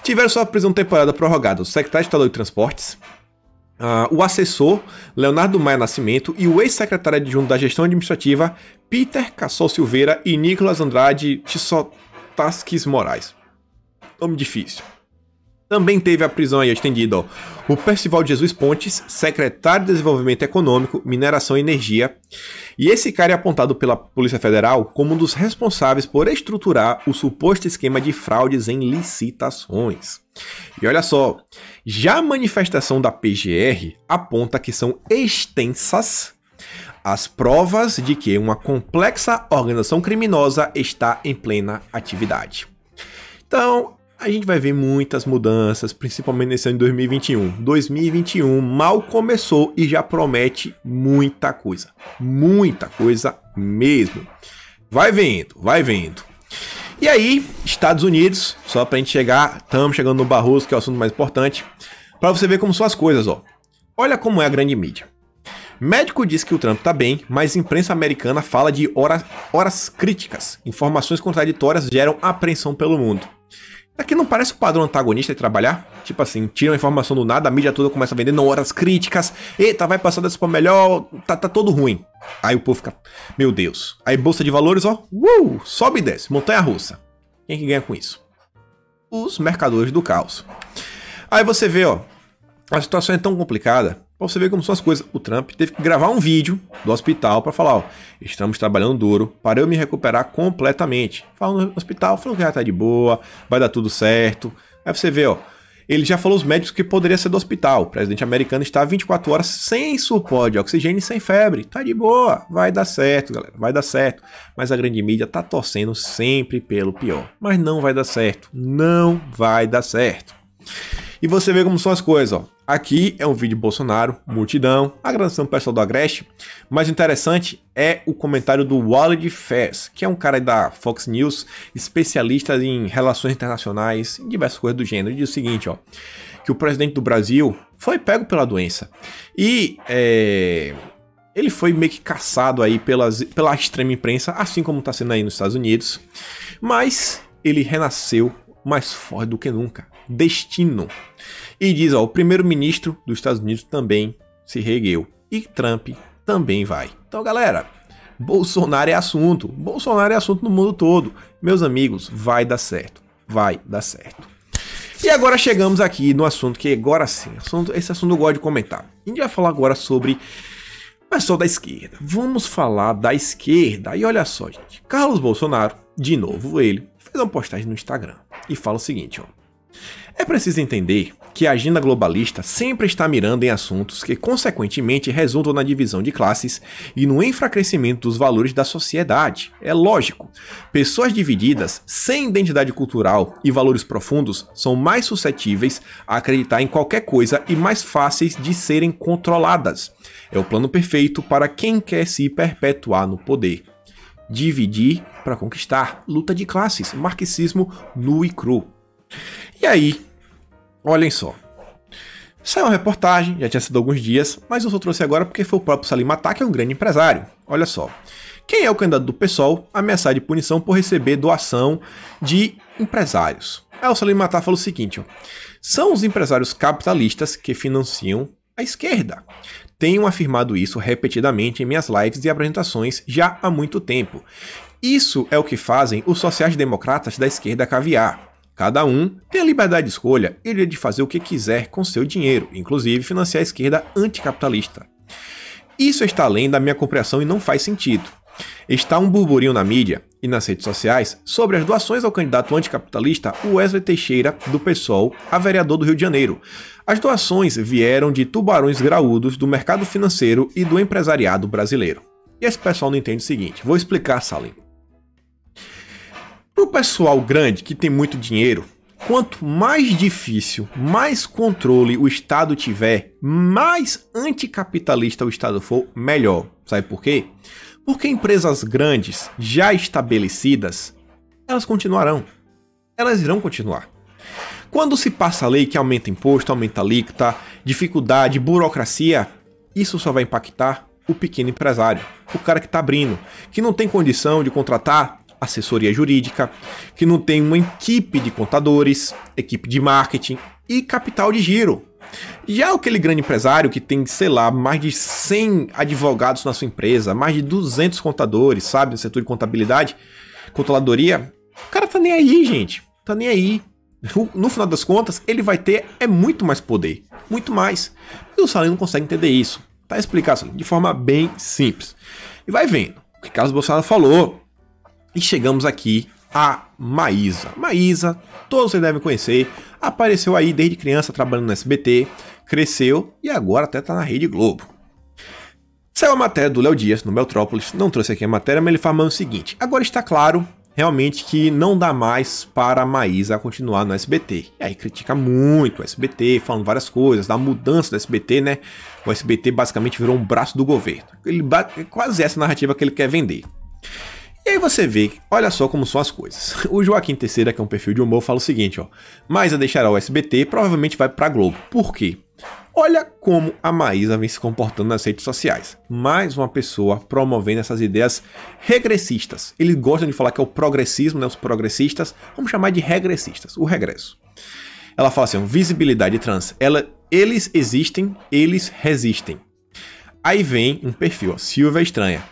Tiveram sua prisão temporária prorrogada o secretário de Estado de Transportes, o assessor Leonardo Maia Nascimento e o ex-secretário adjunto da Gestão Administrativa Peter Cassol Silveira e Nicolas Andrade Tissotasquis Moraes. Nome difícil. Também teve a prisão aí estendida, ó, o Percival de Jesus Pontes, secretário de Desenvolvimento Econômico, Mineração e Energia. E esse cara é apontado pela Polícia Federal como um dos responsáveis por estruturar o suposto esquema de fraudes em licitações. E olha só, já a manifestação da PGR aponta que são extensas as provas de que uma complexa organização criminosa está em plena atividade. Então, a gente vai ver muitas mudanças, principalmente nesse ano de 2021. 2021 mal começou e já promete muita coisa mesmo. Vai vendo, vai vendo. E aí, Estados Unidos, só pra gente chegar, estamos chegando no Barroso, que é o assunto mais importante, pra você ver como são as coisas, ó. Olha como é a grande mídia. Médico diz que o Trump tá bem, mas imprensa americana fala de horas críticas. Informações contraditórias geram apreensão pelo mundo. Aqui não parece o padrão antagonista de trabalhar? Tipo assim, tira uma informação do nada, a mídia toda começa a vender não, horas críticas. Eita, vai passar dessa pra melhor, tá todo ruim. Aí o povo fica, meu Deus. Aí bolsa de valores, ó, sobe e desce, montanha-russa. Quem é que ganha com isso? Os mercadores do caos. Aí você vê, ó, a situação é tão complicada, pra você ver como são as coisas. O Trump teve que gravar um vídeo do hospital pra falar, ó, estamos trabalhando duro para eu me recuperar completamente. Fala no hospital, falou que já tá de boa, vai dar tudo certo. Aí você vê, ó, ele já falou aos médicos que poderia ser do hospital. O presidente americano está 24 horas sem suporte de oxigênio e sem febre. Tá de boa, vai dar certo, galera, vai dar certo. Mas a grande mídia tá torcendo sempre pelo pior. Mas não vai dar certo, não vai dar certo. E você vê como são as coisas, ó. Aqui é um vídeo de Bolsonaro, multidão, agradecendo o pessoal do Agreste. Mas o interessante é o comentário do Walid Fez, que é um cara da Fox News, especialista em relações internacionais, em diversas coisas do gênero. Ele diz o seguinte, ó, que o presidente do Brasil foi pego pela doença. E ele foi meio que caçado aí pela extrema imprensa, assim como está sendo aí nos Estados Unidos. Mas ele renasceu mais forte do que nunca. Destino. E diz, ó, o primeiro-ministro dos Estados Unidos também se reergueu. E Trump também vai. Então, galera, Bolsonaro é assunto. Bolsonaro é assunto no mundo todo. Meus amigos, vai dar certo. Vai dar certo. E agora chegamos aqui no assunto que agora sim, esse assunto eu gosto de comentar. A gente vai falar agora sobre o pessoal da esquerda. Vamos falar da esquerda. E olha só, gente. Carlos Bolsonaro, de novo ele, fez uma postagem no Instagram e fala o seguinte, ó. É preciso entender que a agenda globalista sempre está mirando em assuntos que, consequentemente, resultam na divisão de classes e no enfraquecimento dos valores da sociedade. É lógico, pessoas divididas, sem identidade cultural e valores profundos, são mais suscetíveis a acreditar em qualquer coisa e mais fáceis de serem controladas. É o plano perfeito para quem quer se perpetuar no poder. Dividir para conquistar, luta de classes, marxismo nu e cru. E aí, olhem só, saiu uma reportagem, já tinha sido há alguns dias, mas eu só trouxe agora porque foi o próprio Salim Matar, que é um grande empresário. Olha só, quem é o candidato do PSOL ameaçado de punição por receber doação de empresários? Aí o Salim Matar falou o seguinte, ó, são os empresários capitalistas que financiam a esquerda. Tenho afirmado isso repetidamente em minhas lives e apresentações já há muito tempo. Isso é o que fazem os sociais-democratas da esquerda caviar. Cada um tem a liberdade de escolha e de fazer o que quiser com seu dinheiro, inclusive financiar a esquerda anticapitalista. Isso está além da minha compreensão e não faz sentido. Está um burburinho na mídia e nas redes sociais sobre as doações ao candidato anticapitalista Wesley Teixeira, do PSOL, a vereador do Rio de Janeiro. As doações vieram de tubarões graúdos do mercado financeiro e do empresariado brasileiro. E esse pessoal não entende o seguinte, vou explicar, Salim. Para o pessoal grande que tem muito dinheiro, quanto mais difícil, mais controle o Estado tiver, mais anticapitalista o Estado for, melhor. Sabe por quê? Porque empresas grandes, já estabelecidas, elas continuarão. Elas irão continuar. Quando se passa a lei que aumenta imposto, aumenta alíquota, dificuldade, burocracia, isso só vai impactar o pequeno empresário, o cara que está abrindo, que não tem condição de contratar assessoria jurídica, que não tem uma equipe de contadores, equipe de marketing e capital de giro. Já aquele grande empresário que tem, sei lá, mais de 100 advogados na sua empresa, mais de 200 contadores, sabe, no setor de contabilidade, controladoria, o cara tá nem aí, gente, tá nem aí. No final das contas, ele vai ter muito mais poder, muito mais. E o Salim não consegue entender isso. Tá explicado, Salim, de forma bem simples. E vai vendo o que Carlos Bolsonaro falou. E chegamos aqui a Maísa. Maísa, todos vocês devem conhecer, apareceu aí desde criança trabalhando no SBT, cresceu e agora até tá na Rede Globo. Saiu a matéria do Léo Dias no Metrópolis, não trouxe aqui a matéria, mas ele falando o seguinte, agora está claro realmente que não dá mais para a Maísa continuar no SBT. E aí critica muito o SBT, falando várias coisas, da mudança do SBT, né? O SBT basicamente virou um braço do governo. É quase essa narrativa que ele quer vender. E aí você vê, olha só como são as coisas. O Joaquim Teixeira, que é um perfil de humor, fala o seguinte, ó. Maísa deixará o SBT e provavelmente vai pra Globo. Por quê? Olha como a Maísa vem se comportando nas redes sociais. Mais uma pessoa promovendo essas ideias regressistas. Eles gostam de falar que é o progressismo, né? Os progressistas. Vamos chamar de regressistas. O regresso. Ela fala assim, visibilidade trans. Eles existem, eles resistem. Aí vem um perfil, ó, Silvia Estranha.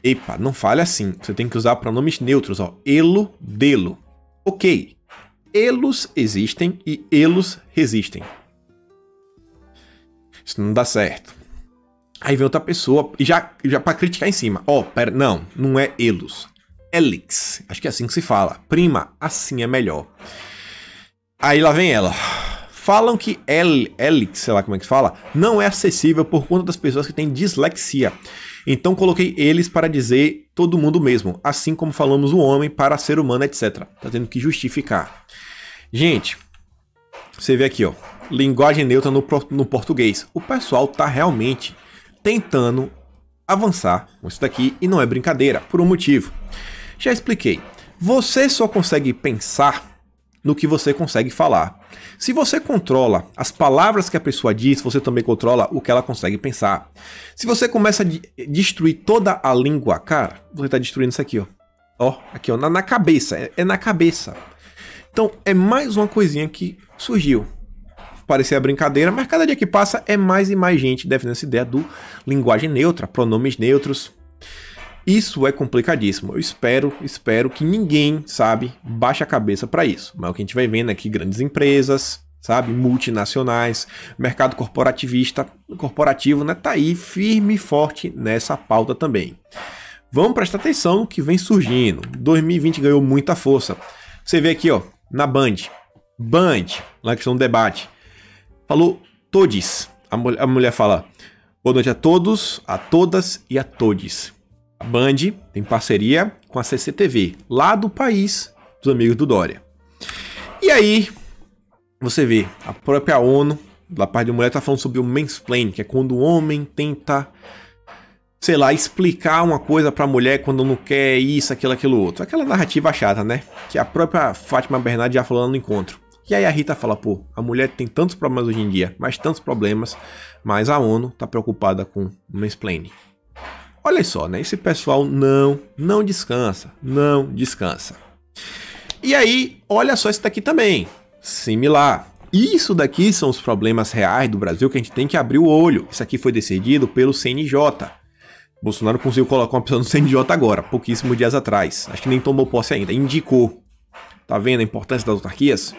Epa, não fale assim. Você tem que usar pronomes neutros, ó. Elo, delo. Ok. Elos existem e elos resistem. Isso não dá certo. Aí vem outra pessoa, e já pra criticar em cima. Ó, pera, não é elos. Elix. Acho que é assim que se fala. Prima, assim é melhor. Aí lá vem ela. Falam que Elix, sei lá como é que se fala, não é acessível por conta das pessoas que têm dislexia. Então coloquei eles para dizer todo mundo mesmo, assim como falamos o homem para ser humano, etc. Tá tendo que justificar. Gente, você vê aqui, ó, linguagem neutra no português. O pessoal tá realmente tentando avançar com isso daqui e não é brincadeira, por um motivo. Já expliquei. Você só consegue pensar no que você consegue falar. Se você controla as palavras que a pessoa diz, você também controla o que ela consegue pensar. Se você começa a destruir toda a língua, cara, você está destruindo isso aqui, ó. Ó, aqui, ó, na cabeça. É na cabeça. Então, é mais uma coisinha que surgiu. Parecia brincadeira, mas cada dia que passa é mais e mais gente defendendo essa ideia do linguagem neutra, pronomes neutros. Isso é complicadíssimo. Eu espero que ninguém, sabe, baixe a cabeça para isso. Mas o que a gente vai vendo é que grandes empresas, sabe, multinacionais, mercado corporativo, né, tá aí firme e forte nessa pauta também. Vamos prestar atenção no que vem surgindo. 2020 ganhou muita força. Você vê aqui, ó, na Band, lá que estão no debate, falou todes. A mulher fala, boa noite a todos, a todas e a todes. A Band tem parceria com a CCTV, lá do país dos amigos do Dória. E aí, você vê, a própria ONU, da parte de mulher, tá falando sobre o mansplaining, que é quando o homem tenta, sei lá, explicar uma coisa pra mulher quando não quer isso, aquilo, outro. Aquela narrativa chata, né? Que a própria Fátima Bernardes já falou no encontro. E aí a Rita fala, pô, a mulher tem tantos problemas hoje em dia, mas tantos problemas, mas a ONU tá preocupada com o mansplaining. Olha só, né? Esse pessoal não descansa. E aí, olha só esse daqui também. Similar. Isso daqui são os problemas reais do Brasil que a gente tem que abrir o olho. Isso aqui foi decidido pelo CNJ. Bolsonaro conseguiu colocar uma pessoa no CNJ agora, pouquíssimos dias atrás. Acho que nem tomou posse ainda. Indicou. Tá vendo a importância das autarquias?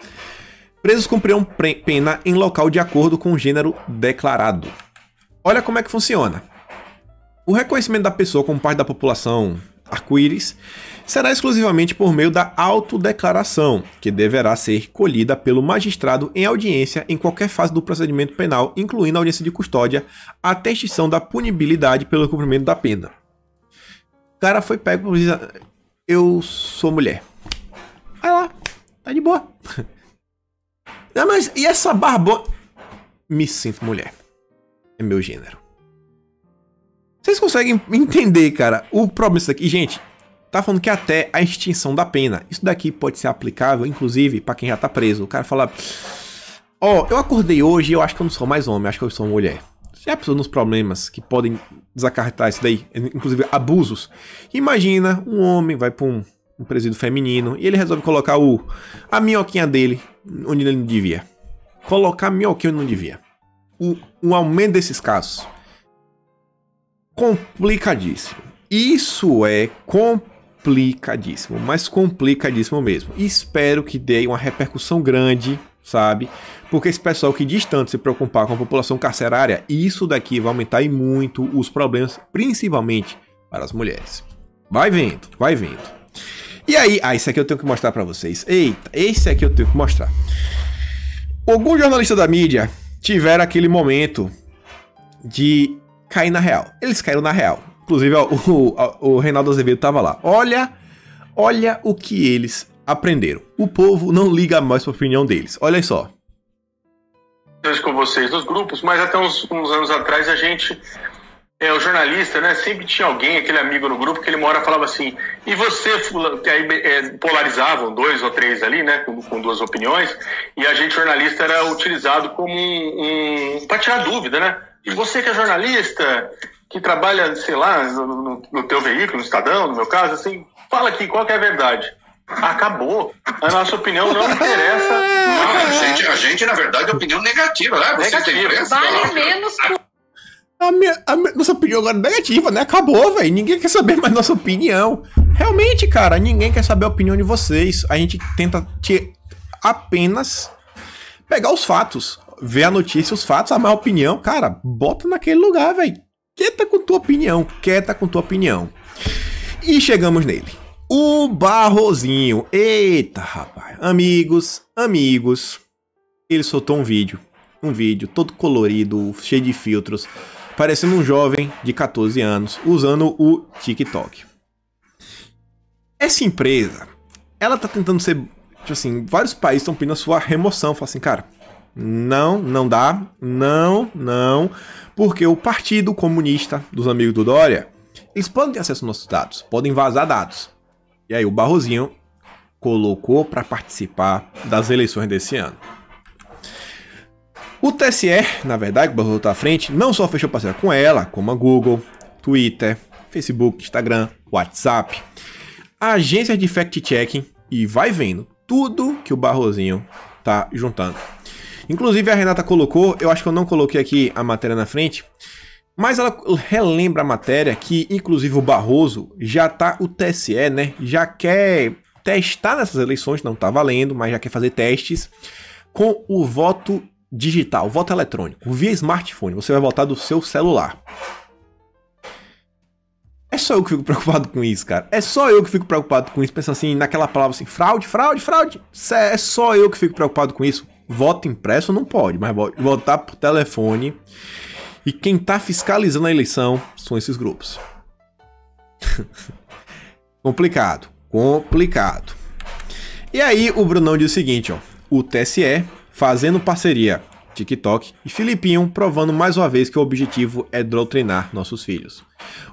Presos cumprirão pena em local de acordo com o gênero declarado. Olha como é que funciona. O reconhecimento da pessoa como parte da população arco-íris será exclusivamente por meio da autodeclaração, que deverá ser colhida pelo magistrado em audiência em qualquer fase do procedimento penal, incluindo a audiência de custódia, até extinção da punibilidade pelo cumprimento da pena. O cara foi pego por dizer, eu sou mulher. Vai lá, tá de boa. Não, mas e essa barba? Me sinto mulher. É meu gênero. Vocês conseguem entender, cara, o problema disso aqui? Gente, tá falando que até a extinção da pena. Isso daqui pode ser aplicável, inclusive, pra quem já tá preso. O cara fala, ó, eu acordei hoje e eu acho que eu não sou mais homem, acho que eu sou mulher. Já pensou nos problemas que podem desacarretar isso daí? Inclusive, abusos. Imagina, um homem vai pra um presídio feminino e ele resolve colocar a minhoquinha dele onde ele não devia. Colocar a minhoquinha onde não devia. O aumento desses casos. Complicadíssimo. Isso é complicadíssimo, mas complicadíssimo mesmo. E espero que dê uma repercussão grande, sabe? Porque esse pessoal que diz tanto se preocupar com a população carcerária, isso daqui vai aumentar e muito os problemas, principalmente para as mulheres. Vai vendo, vai vendo. E aí, esse aqui eu tenho que mostrar para vocês. Eita, esse aqui eu tenho que mostrar. Alguns jornalistas da mídia tiveram aquele momento de cair na real. Eles caíram na real. Inclusive, ó, o Reinaldo Azevedo tava lá. Olha Olha o que eles aprenderam. O povo não liga mais para a opinião deles. Olha só. Com vocês nos grupos, mas até uns anos atrás a gente, o jornalista, né, sempre tinha alguém, aquele amigo no grupo, que ele uma hora falava assim, e você, que aí polarizavam 2 ou 3 ali, né, com 2 opiniões, e a gente, jornalista, era utilizado como para tirar dúvida, né? E você que é jornalista, que trabalha, sei lá, no teu veículo, no Estadão, no meu caso, assim, fala aqui, qual que é a verdade? Acabou. A nossa opinião não interessa. Não, a gente, na verdade, é opinião negativa, né? Você tem pressa. Vale menos por... Nossa opinião agora é negativa, né? Acabou, velho. Ninguém quer saber mais nossa opinião. Realmente, cara, ninguém quer saber a opinião de vocês. A gente tenta apenas pegar os fatos, ver a notícia, os fatos, a minha opinião, cara, bota naquele lugar, velho. Quieta com tua opinião, quieta com tua opinião. E chegamos nele. O Barrosinho. Eita, rapaz. Amigos. Ele soltou um vídeo todo colorido, cheio de filtros, parecendo um jovem de 14 anos, usando o TikTok. Essa empresa, ela tá tentando ser, tipo assim, vários países estão pedindo a sua remoção. Fala assim, cara, não dá, não, porque o Partido Comunista dos amigos do Dória, eles podem ter acesso aos nossos dados, podem vazar dados. E aí o Barrosinho colocou para participar das eleições desse ano. O TSE, na verdade, que o Barroso tá à frente, não só fechou parceria com ela, como a Google, Twitter, Facebook, Instagram, WhatsApp, agências de fact-checking e vai vendo tudo que o Barrosinho tá juntando. Inclusive a Renata colocou, eu acho que eu não coloquei aqui a matéria na frente, mas ela relembra a matéria que, inclusive, o Barroso o TSE, né, já quer testar nessas eleições, não tá valendo, mas já quer fazer testes com o voto digital, voto eletrônico, via smartphone. Você vai votar do seu celular. É só eu que fico preocupado com isso, cara. É só eu que fico preocupado com isso, pensando assim, naquela palavra assim, fraude. É só eu que fico preocupado com isso. Voto impresso não pode, mas votar por telefone. E quem tá fiscalizando a eleição são esses grupos. Complicado. E aí o Brunão diz o seguinte, ó. O TSE fazendo parceria TikTok e Filipinho provando mais uma vez que o objetivo é doutrinar nossos filhos.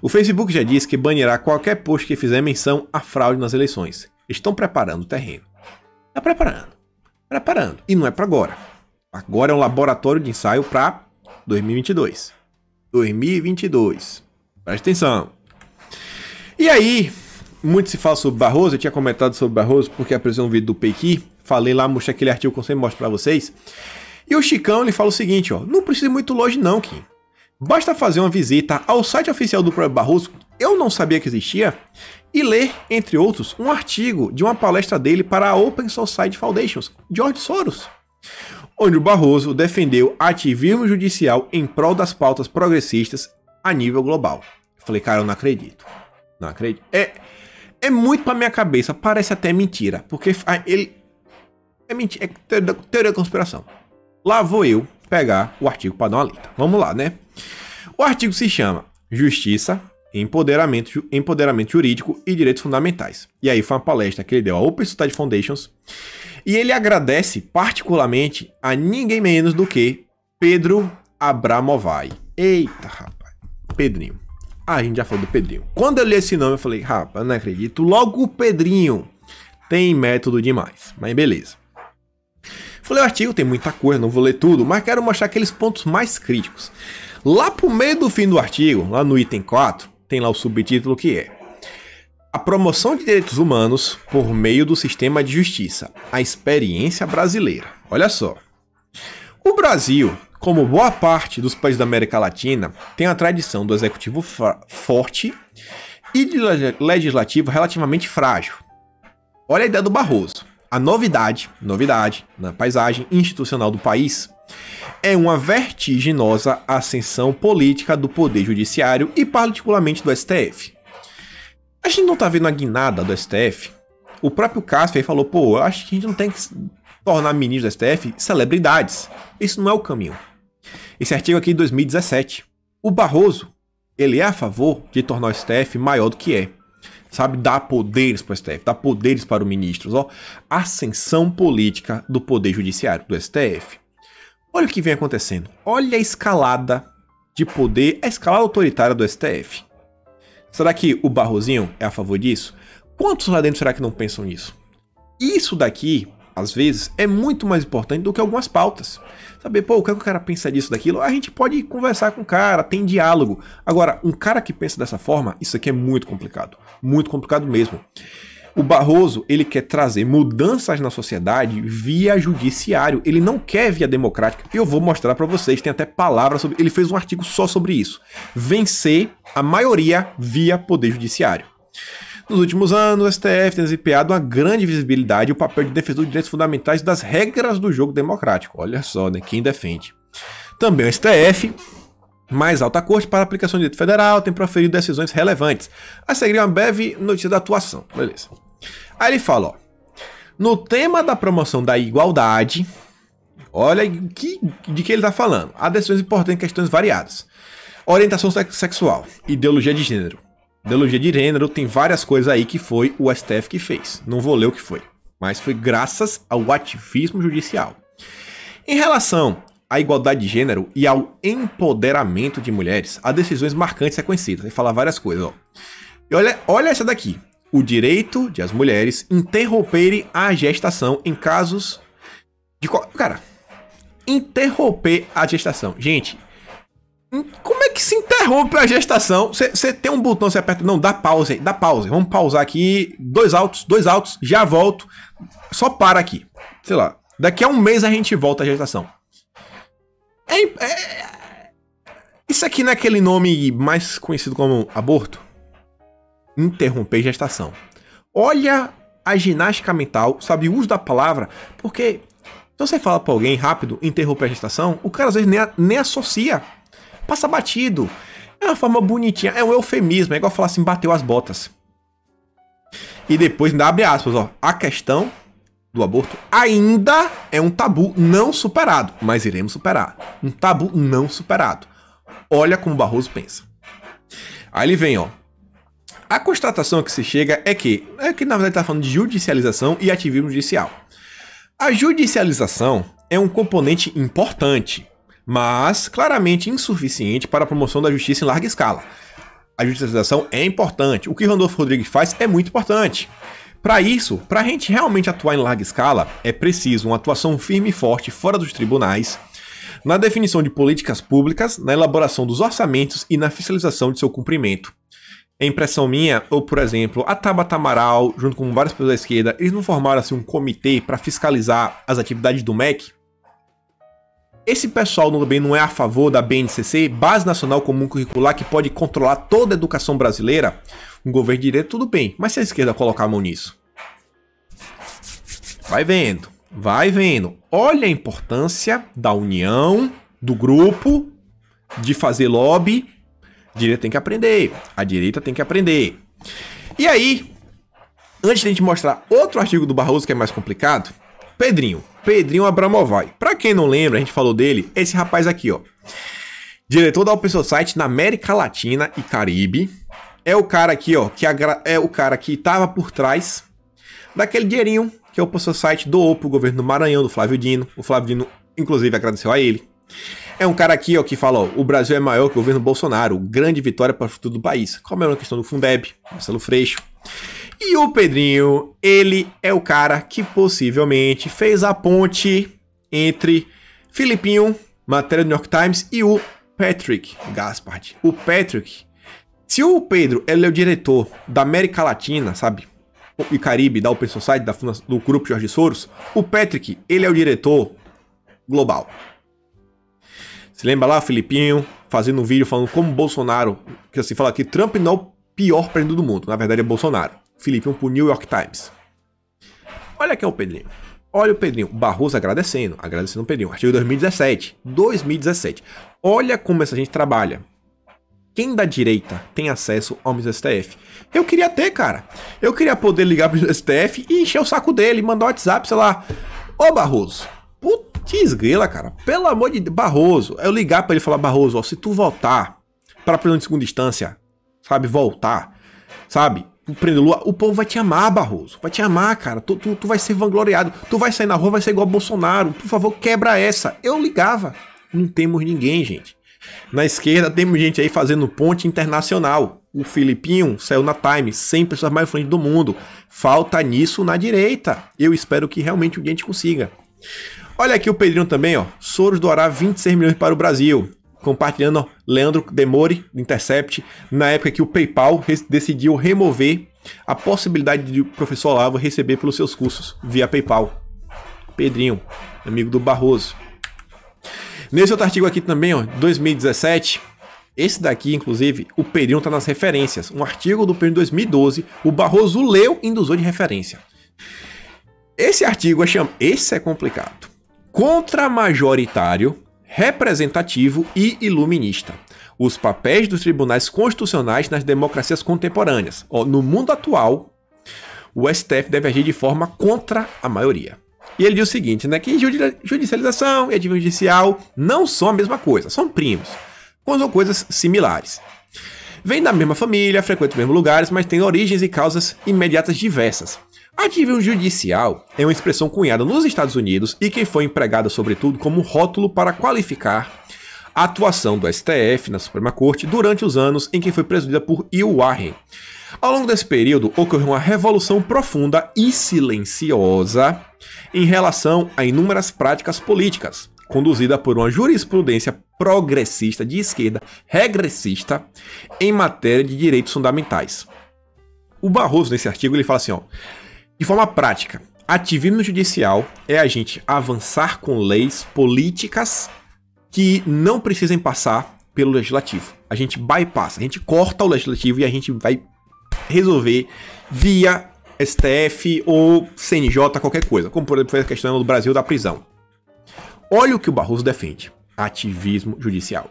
O Facebook já disse que banirá qualquer post que fizer menção à fraude nas eleições. Estão preparando o terreno. Tá preparando. E não é para agora. Agora é um laboratório de ensaio para 2022. Presta atenção. E aí, muito se fala sobre Barroso. Eu tinha comentado sobre Barroso porque apresentou um vídeo do Pequi. Falei lá, mostrei aquele artigo que eu sempre mostro pra vocês. E o Chicão, ele fala o seguinte, ó. Não precisa ir muito longe não, Kim. Basta fazer uma visita ao site oficial do próprio Barroso, eu não sabia que existia, e ler, entre outros, um artigo de uma palestra dele para a Open Society Foundations, George Soros, onde o Barroso defendeu ativismo judicial em prol das pautas progressistas a nível global. Eu falei, cara, eu não acredito. É muito pra minha cabeça, parece até mentira, porque ele... É mentira, é teoria da conspiração. Lá vou eu pegar o artigo para dar uma lida. Vamos lá, né? O artigo se chama Justiça, Empoderamento Jurídico e Direitos Fundamentais. E aí foi uma palestra que ele deu à Open Society Foundations. E ele agradece particularmente a ninguém menos do que Pedro Abramovay. Eita, rapaz. Pedrinho. A gente já falou do Pedrinho. Quando eu li esse nome, eu falei, rapaz, não acredito. Logo o Pedrinho tem método demais. Mas beleza. Falei, o artigo tem muita coisa, não vou ler tudo, mas quero mostrar aqueles pontos mais críticos. Lá pro meio do fim do artigo, lá no item 4, tem lá o subtítulo que é a promoção de direitos humanos por meio do sistema de justiça, a experiência brasileira. Olha só. O Brasil, como boa parte dos países da América Latina, tem a tradição do executivo forte e de legislativo relativamente frágil. Olha a ideia do Barroso. A novidade na paisagem institucional do país é uma vertiginosa ascensão política do poder judiciário e particularmente do STF. A gente não tá vendo a guinada do STF. O próprio Cássio aí falou, pô, eu acho que a gente não tem que tornar ministros do STF celebridades. Isso não é o caminho. Esse artigo aqui é de 2017. O Barroso, ele é a favor de tornar o STF maior do que é. sabe? Dar poderes para o STF, dar poderes para os ministros, ó. Ascensão política do poder judiciário, do STF. Olha o que vem acontecendo. Olha a escalada de poder, a escalada autoritária do STF. Será que o Barrosinho é a favor disso? Quantos lá dentro será que não pensam nisso? Isso daqui, às vezes, é muito mais importante do que algumas pautas. Saber, pô, o que o cara pensa disso, daquilo? A gente pode conversar com o cara, tem diálogo. Agora, um cara que pensa dessa forma, isso aqui é muito complicado mesmo. O Barroso, ele quer trazer mudanças na sociedade via judiciário. Ele não quer via democrática. Eu vou mostrar pra vocês, tem até palavras sobre... Ele fez um artigo só sobre isso. Vencer a maioria via poder judiciário. Nos últimos anos, o STF tem desempenhado uma grande visibilidade e o papel de defensor de direitos fundamentais das regras do jogo democrático. Olha só, né? Quem defende. Também o STF, mais alta corte para a aplicação do direito federal, tem proferido decisões relevantes. A seguir uma breve notícia da atuação. Beleza. Aí ele fala, ó. No tema da promoção da igualdade, olha de que ele está falando. Há decisões importantes em questões variadas. Orientação sexual, ideologia de gênero. Ideologia de gênero tem várias coisas aí que foi o STF que fez. Não vou ler o que foi, mas foi graças ao ativismo judicial. Em relação à igualdade de gênero e ao empoderamento de mulheres, há decisões marcantes reconhecidas. Ele fala várias coisas, ó. E olha essa daqui. O direito de as mulheres interromperem a gestação em casos de... Cara, interromper a gestação. Gente, como é que se interrompe a gestação? Você tem um botão, você aperta... Não, dá pausa aí, dá pausa. Vamos pausar aqui. 2 altos, já volto. Só para aqui. Sei lá, daqui a um mês a gente volta à gestação. Isso aqui não é aquele nome mais conhecido como aborto? Interromper gestação. Olha a ginástica mental, sabe, o uso da palavra, porque se você fala pra alguém rápido, interromper a gestação, o cara às vezes nem associa. Passa batido. É uma forma bonitinha, é um eufemismo, é igual falar assim, bateu as botas. E depois ainda abre aspas, ó. A questão do aborto ainda é um tabu não superado, mas iremos superar. Um tabu não superado. Olha como o Barroso pensa. Aí ele vem, ó. A constatação que se chega é que na verdade está falando de judicialização e ativismo judicial. A judicialização é um componente importante, mas claramente insuficiente para a promoção da justiça em larga escala. A judicialização é importante. O que Randolfo Rodrigues faz é muito importante. Para isso, para a gente realmente atuar em larga escala, é preciso uma atuação firme e forte fora dos tribunais, na definição de políticas públicas, na elaboração dos orçamentos e na fiscalização de seu cumprimento. É impressão minha, ou por exemplo, a Tabata Amaral, junto com várias pessoas da esquerda, eles não formaram assim um comitê para fiscalizar as atividades do MEC? Esse pessoal também não é a favor da BNCC, Base Nacional Comum Curricular, que pode controlar toda a educação brasileira? Um governo de direito, tudo bem, mas se a esquerda colocar a mão nisso? Vai vendo, vai vendo. Olha a importância da união, do grupo, de fazer lobby. A direita tem que aprender. A direita tem que aprender. E aí, antes de a gente mostrar outro artigo do Barroso que é mais complicado, Pedrinho Abramovay. Pra quem não lembra, a gente falou dele, esse rapaz aqui, ó. Diretor da Open Society na América Latina e Caribe. É o cara aqui, ó, é o cara que tava por trás daquele dinheirinho que a Open Society doou pro governo do Maranhão, do Flávio Dino. O Flávio Dino, inclusive, agradeceu a ele. É um cara aqui, ó, que fala, ó, o Brasil é maior que o governo Bolsonaro, grande vitória para o futuro do país. Como é uma questão do Fundeb, Marcelo Freixo. E o Pedrinho, ele é o cara que possivelmente fez a ponte entre Filipinho, matéria do New York Times, e o Patrick Gaspard. O Patrick, se o Pedro, ele é o diretor da América Latina, sabe, e Caribe, da Open Society, do grupo Jorge Soros, o Patrick, ele é o diretor global. Se lembra lá, o Filipinho fazendo um vídeo falando como Bolsonaro, que assim, fala que Trump não é o pior presidente do mundo, na verdade é Bolsonaro. Filipinho pro New York Times. Olha aqui o Pedrinho. Olha o Pedrinho. Barroso agradecendo o Pedrinho. Artigo 2017. Olha como essa gente trabalha. Quem da direita tem acesso ao STF? Eu queria ter, cara. Eu queria poder ligar pro STF e encher o saco dele, mandar um WhatsApp, sei lá. Ô Barroso, putz grila, cara. Pelo amor de Deus. Barroso, eu ligar pra ele e falar, Barroso, ó, se tu voltar pra prisão de segunda instância, sabe, voltar, sabe, prender Lula, o povo vai te amar, Barroso. Vai te amar, cara. Tu vai ser vangloriado. Tu vai sair na rua, vai ser igual Bolsonaro. Por favor, quebra essa. Eu ligava. Não temos ninguém, gente. Na esquerda temos gente aí fazendo ponte internacional. O Filipinho saiu na Time, 100 pessoas mais influentes do mundo. Falta nisso na direita. Eu espero que realmente a gente consiga. Olha aqui o Pedrinho também, ó. Soros doará 26 milhões para o Brasil. Compartilhando, ó, Leandro Demore, do Intercept, na época que o PayPal decidiu remover a possibilidade de o professor Olavo receber pelos seus cursos via PayPal. Pedrinho, amigo do Barroso. Nesse outro artigo aqui também, ó, 2017, esse daqui, inclusive, o Pedrinho tá nas referências. Um artigo do Pedrinho de 2012, o Barroso leu e usou de referência. Esse artigo esse é complicado. Contra-majoritário, representativo e iluminista. Os papéis dos tribunais constitucionais nas democracias contemporâneas. Ó, no mundo atual, o STF deve agir de forma contra a maioria. E ele diz o seguinte, né, que judicialização e ativismo judicial não são a mesma coisa, são primos, são coisas similares. Vêm da mesma família, frequentam os mesmos lugares, mas têm origens e causas imediatas diversas. Ativismo judicial é uma expressão cunhada nos Estados Unidos e que foi empregada sobretudo como rótulo para qualificar a atuação do STF na Suprema Corte durante os anos em que foi presidida por Will Warren. Ao longo desse período, ocorreu uma revolução profunda e silenciosa em relação a inúmeras práticas políticas, conduzida por uma jurisprudência progressista de esquerda, regressista, em matéria de direitos fundamentais. O Barroso, nesse artigo, ele fala assim, ó, de forma prática, ativismo judicial é a gente avançar com leis políticas que não precisem passar pelo legislativo. A gente bypassa, a gente corta o legislativo e a gente vai resolver via STF ou CNJ, qualquer coisa, como por exemplo foi a questão do Brasil da prisão. Olha o que o Barroso defende: ativismo judicial.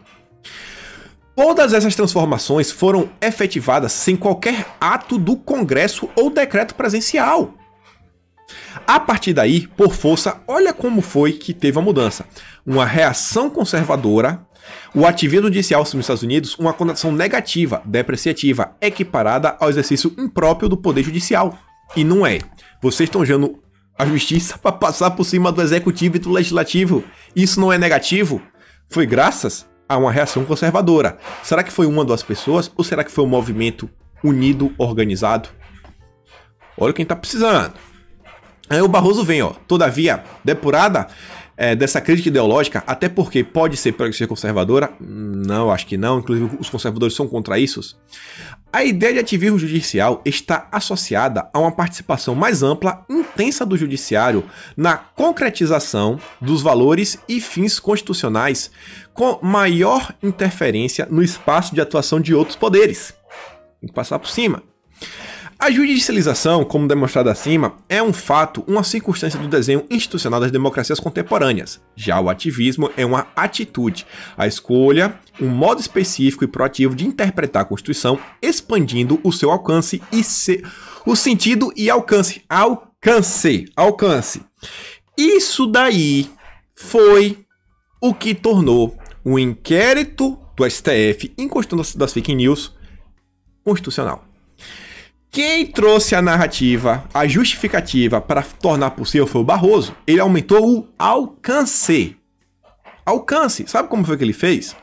Todas essas transformações foram efetivadas sem qualquer ato do Congresso ou decreto presencial. A partir daí, por força, olha como foi que teve a mudança. Uma reação conservadora, o ativismo judicial nos Estados Unidos, uma conotação negativa, depreciativa, equiparada ao exercício impróprio do poder judicial. E não é. Vocês estão usando a justiça para passar por cima do executivo e do legislativo. Isso não é negativo? Foi graças a uma reação conservadora. Será que foi uma das pessoas ou será que foi um movimento unido, organizado? Olha quem tá precisando. Aí o Barroso vem, ó, todavia, depurada dessa crítica ideológica, até porque pode ser conservadora, não, acho que não, inclusive os conservadores são contra isso. A ideia de ativismo judicial está associada a uma participação mais ampla, intensa do judiciário na concretização dos valores e fins constitucionais, com maior interferência no espaço de atuação de outros poderes. Tem que passar por cima. A judicialização, como demonstrado acima, é um fato, uma circunstância do desenho institucional das democracias contemporâneas. Já o ativismo é uma atitude, a escolha, um modo específico e proativo de interpretar a Constituição, expandindo o seu alcance e o sentido e alcance. Alcance. Isso daí foi o que tornou o inquérito do STF em questão das fake news constitucional. Quem trouxe a narrativa, a justificativa para tornar possível foi o Barroso. Ele aumentou o alcance. Alcance. Sabe como foi que ele fez?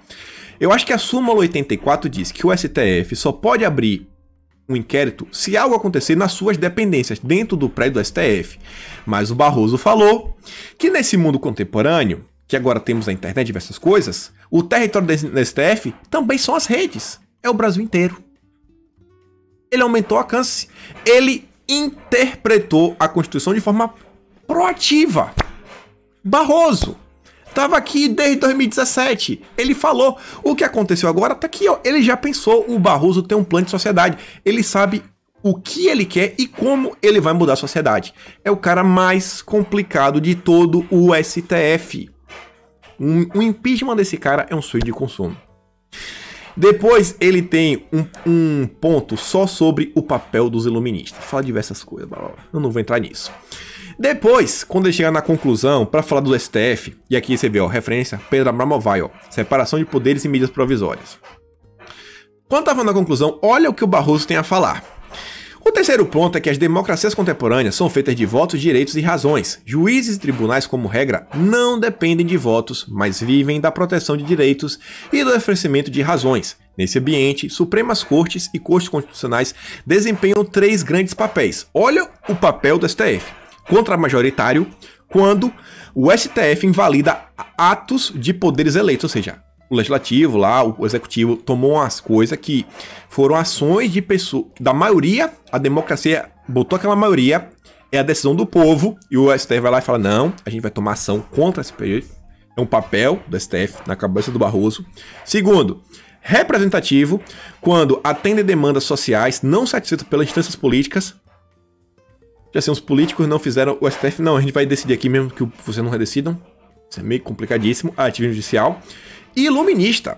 Eu acho que a súmula 84 diz que o STF só pode abrir um inquérito se algo acontecer nas suas dependências, dentro do prédio do STF. Mas o Barroso falou que nesse mundo contemporâneo, que agora temos a internet e diversas coisas, o território do STF também são as redes. É o Brasil inteiro. Ele aumentou o alcance. Ele interpretou a Constituição de forma proativa. Barroso estava aqui desde 2017. Ele falou. O que aconteceu agora tá aqui, ó. Ele já pensou. O Barroso tem um plano de sociedade. Ele sabe o que ele quer e como ele vai mudar a sociedade. É o cara mais complicado de todo o STF. O impeachment desse cara é um sonho de consumo. Depois ele tem um ponto só sobre o papel dos iluministas. Fala diversas coisas, eu não vou entrar nisso. Depois, quando ele chega na conclusão, para falar do STF, e aqui você vê, ó, referência, Pedro Abramovay, ó, separação de poderes e medidas provisórias. Quando tá falando na conclusão, olha o que o Barroso tem a falar. O terceiro ponto é que as democracias contemporâneas são feitas de votos, direitos e razões. Juízes e tribunais, como regra, não dependem de votos, mas vivem da proteção de direitos e do oferecimento de razões. Nesse ambiente, Supremas Cortes e Cortes Constitucionais desempenham 3 grandes papéis. Olha o papel do STF. Contra-majoritário, quando o STF invalida atos de poderes eleitos, ou seja, o legislativo lá, o executivo tomou umas coisas que foram ações de pessoas, da maioria, a democracia botou aquela maioria, é a decisão do povo, e o STF vai lá e fala, não, a gente vai tomar ação contra esse período. É um papel do STF na cabeça do Barroso. Segundo, representativo, quando atende demandas sociais não satisfeitas pelas instâncias políticas. Já assim, os políticos não fizeram, o STF, não, a gente vai decidir aqui mesmo que vocês não decidam. Isso é meio complicadíssimo. A ativismo judicial. E iluminista,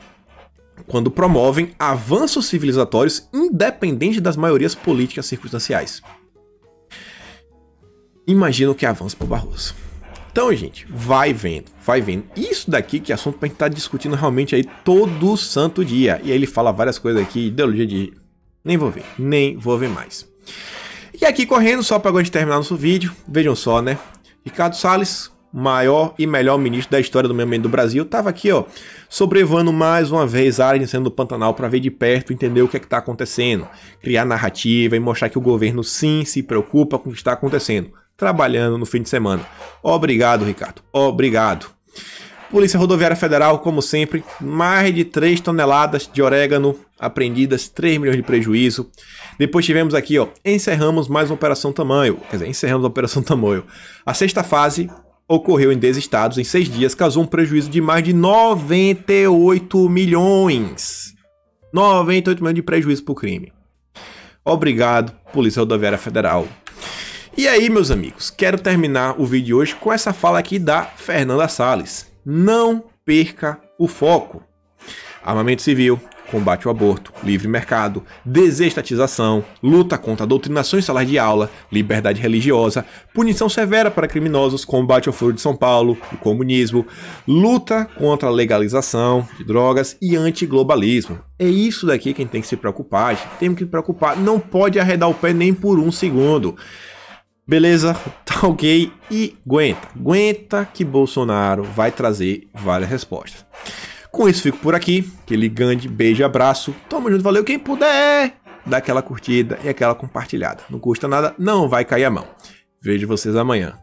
quando promovem avanços civilizatórios independente das maiorias políticas circunstanciais. Imagina o que é avanço pro Barroso. Então, gente, vai vendo, vai vendo. Isso daqui que é assunto pra gente estar discutindo realmente aí todo santo dia. E aí ele fala várias coisas aqui, ideologia de... nem vou ver mais. E aqui correndo, só para a gente terminar nosso vídeo, vejam só, né? Ricardo Salles, maior e melhor ministro da história do meio ambiente do Brasil, tava aqui, ó, sobrevoando mais uma vez a área de incêndio do Pantanal para ver de perto, entender o que é que tá acontecendo, criar narrativa e mostrar que o governo sim se preocupa com o que está acontecendo, trabalhando no fim de semana. Obrigado, Ricardo. Obrigado. Polícia Rodoviária Federal, como sempre, mais de 3 toneladas de orégano apreendidas, 3 milhões de prejuízo. Depois tivemos aqui, ó, encerramos mais uma Operação Tamoio. Quer dizer, encerramos a Operação Tamoio. A 6ª fase ocorreu em 10 estados, em 6 dias, causou um prejuízo de mais de 98 milhões. 98 milhões de prejuízo por crime. Obrigado, Polícia Rodoviária Federal. E aí, meus amigos, quero terminar o vídeo de hoje com essa fala aqui da Fernanda Salles. Não perca o foco. Armamento civil, combate ao aborto, livre mercado, desestatização, luta contra a doutrinação em salas de aula, liberdade religiosa, punição severa para criminosos, combate ao foro de São Paulo, o comunismo, luta contra a legalização de drogas e antiglobalismo. É isso daqui que a gente tem que se preocupar, gente. Temos que se preocupar, não pode arredar o pé nem por um segundo. Beleza? Tá ok? E aguenta que Bolsonaro vai trazer várias respostas. Com isso fico por aqui, aquele grande beijo e abraço, tamo junto, valeu, quem puder, dá aquela curtida e aquela compartilhada, não custa nada, não vai cair a mão. Vejo vocês amanhã.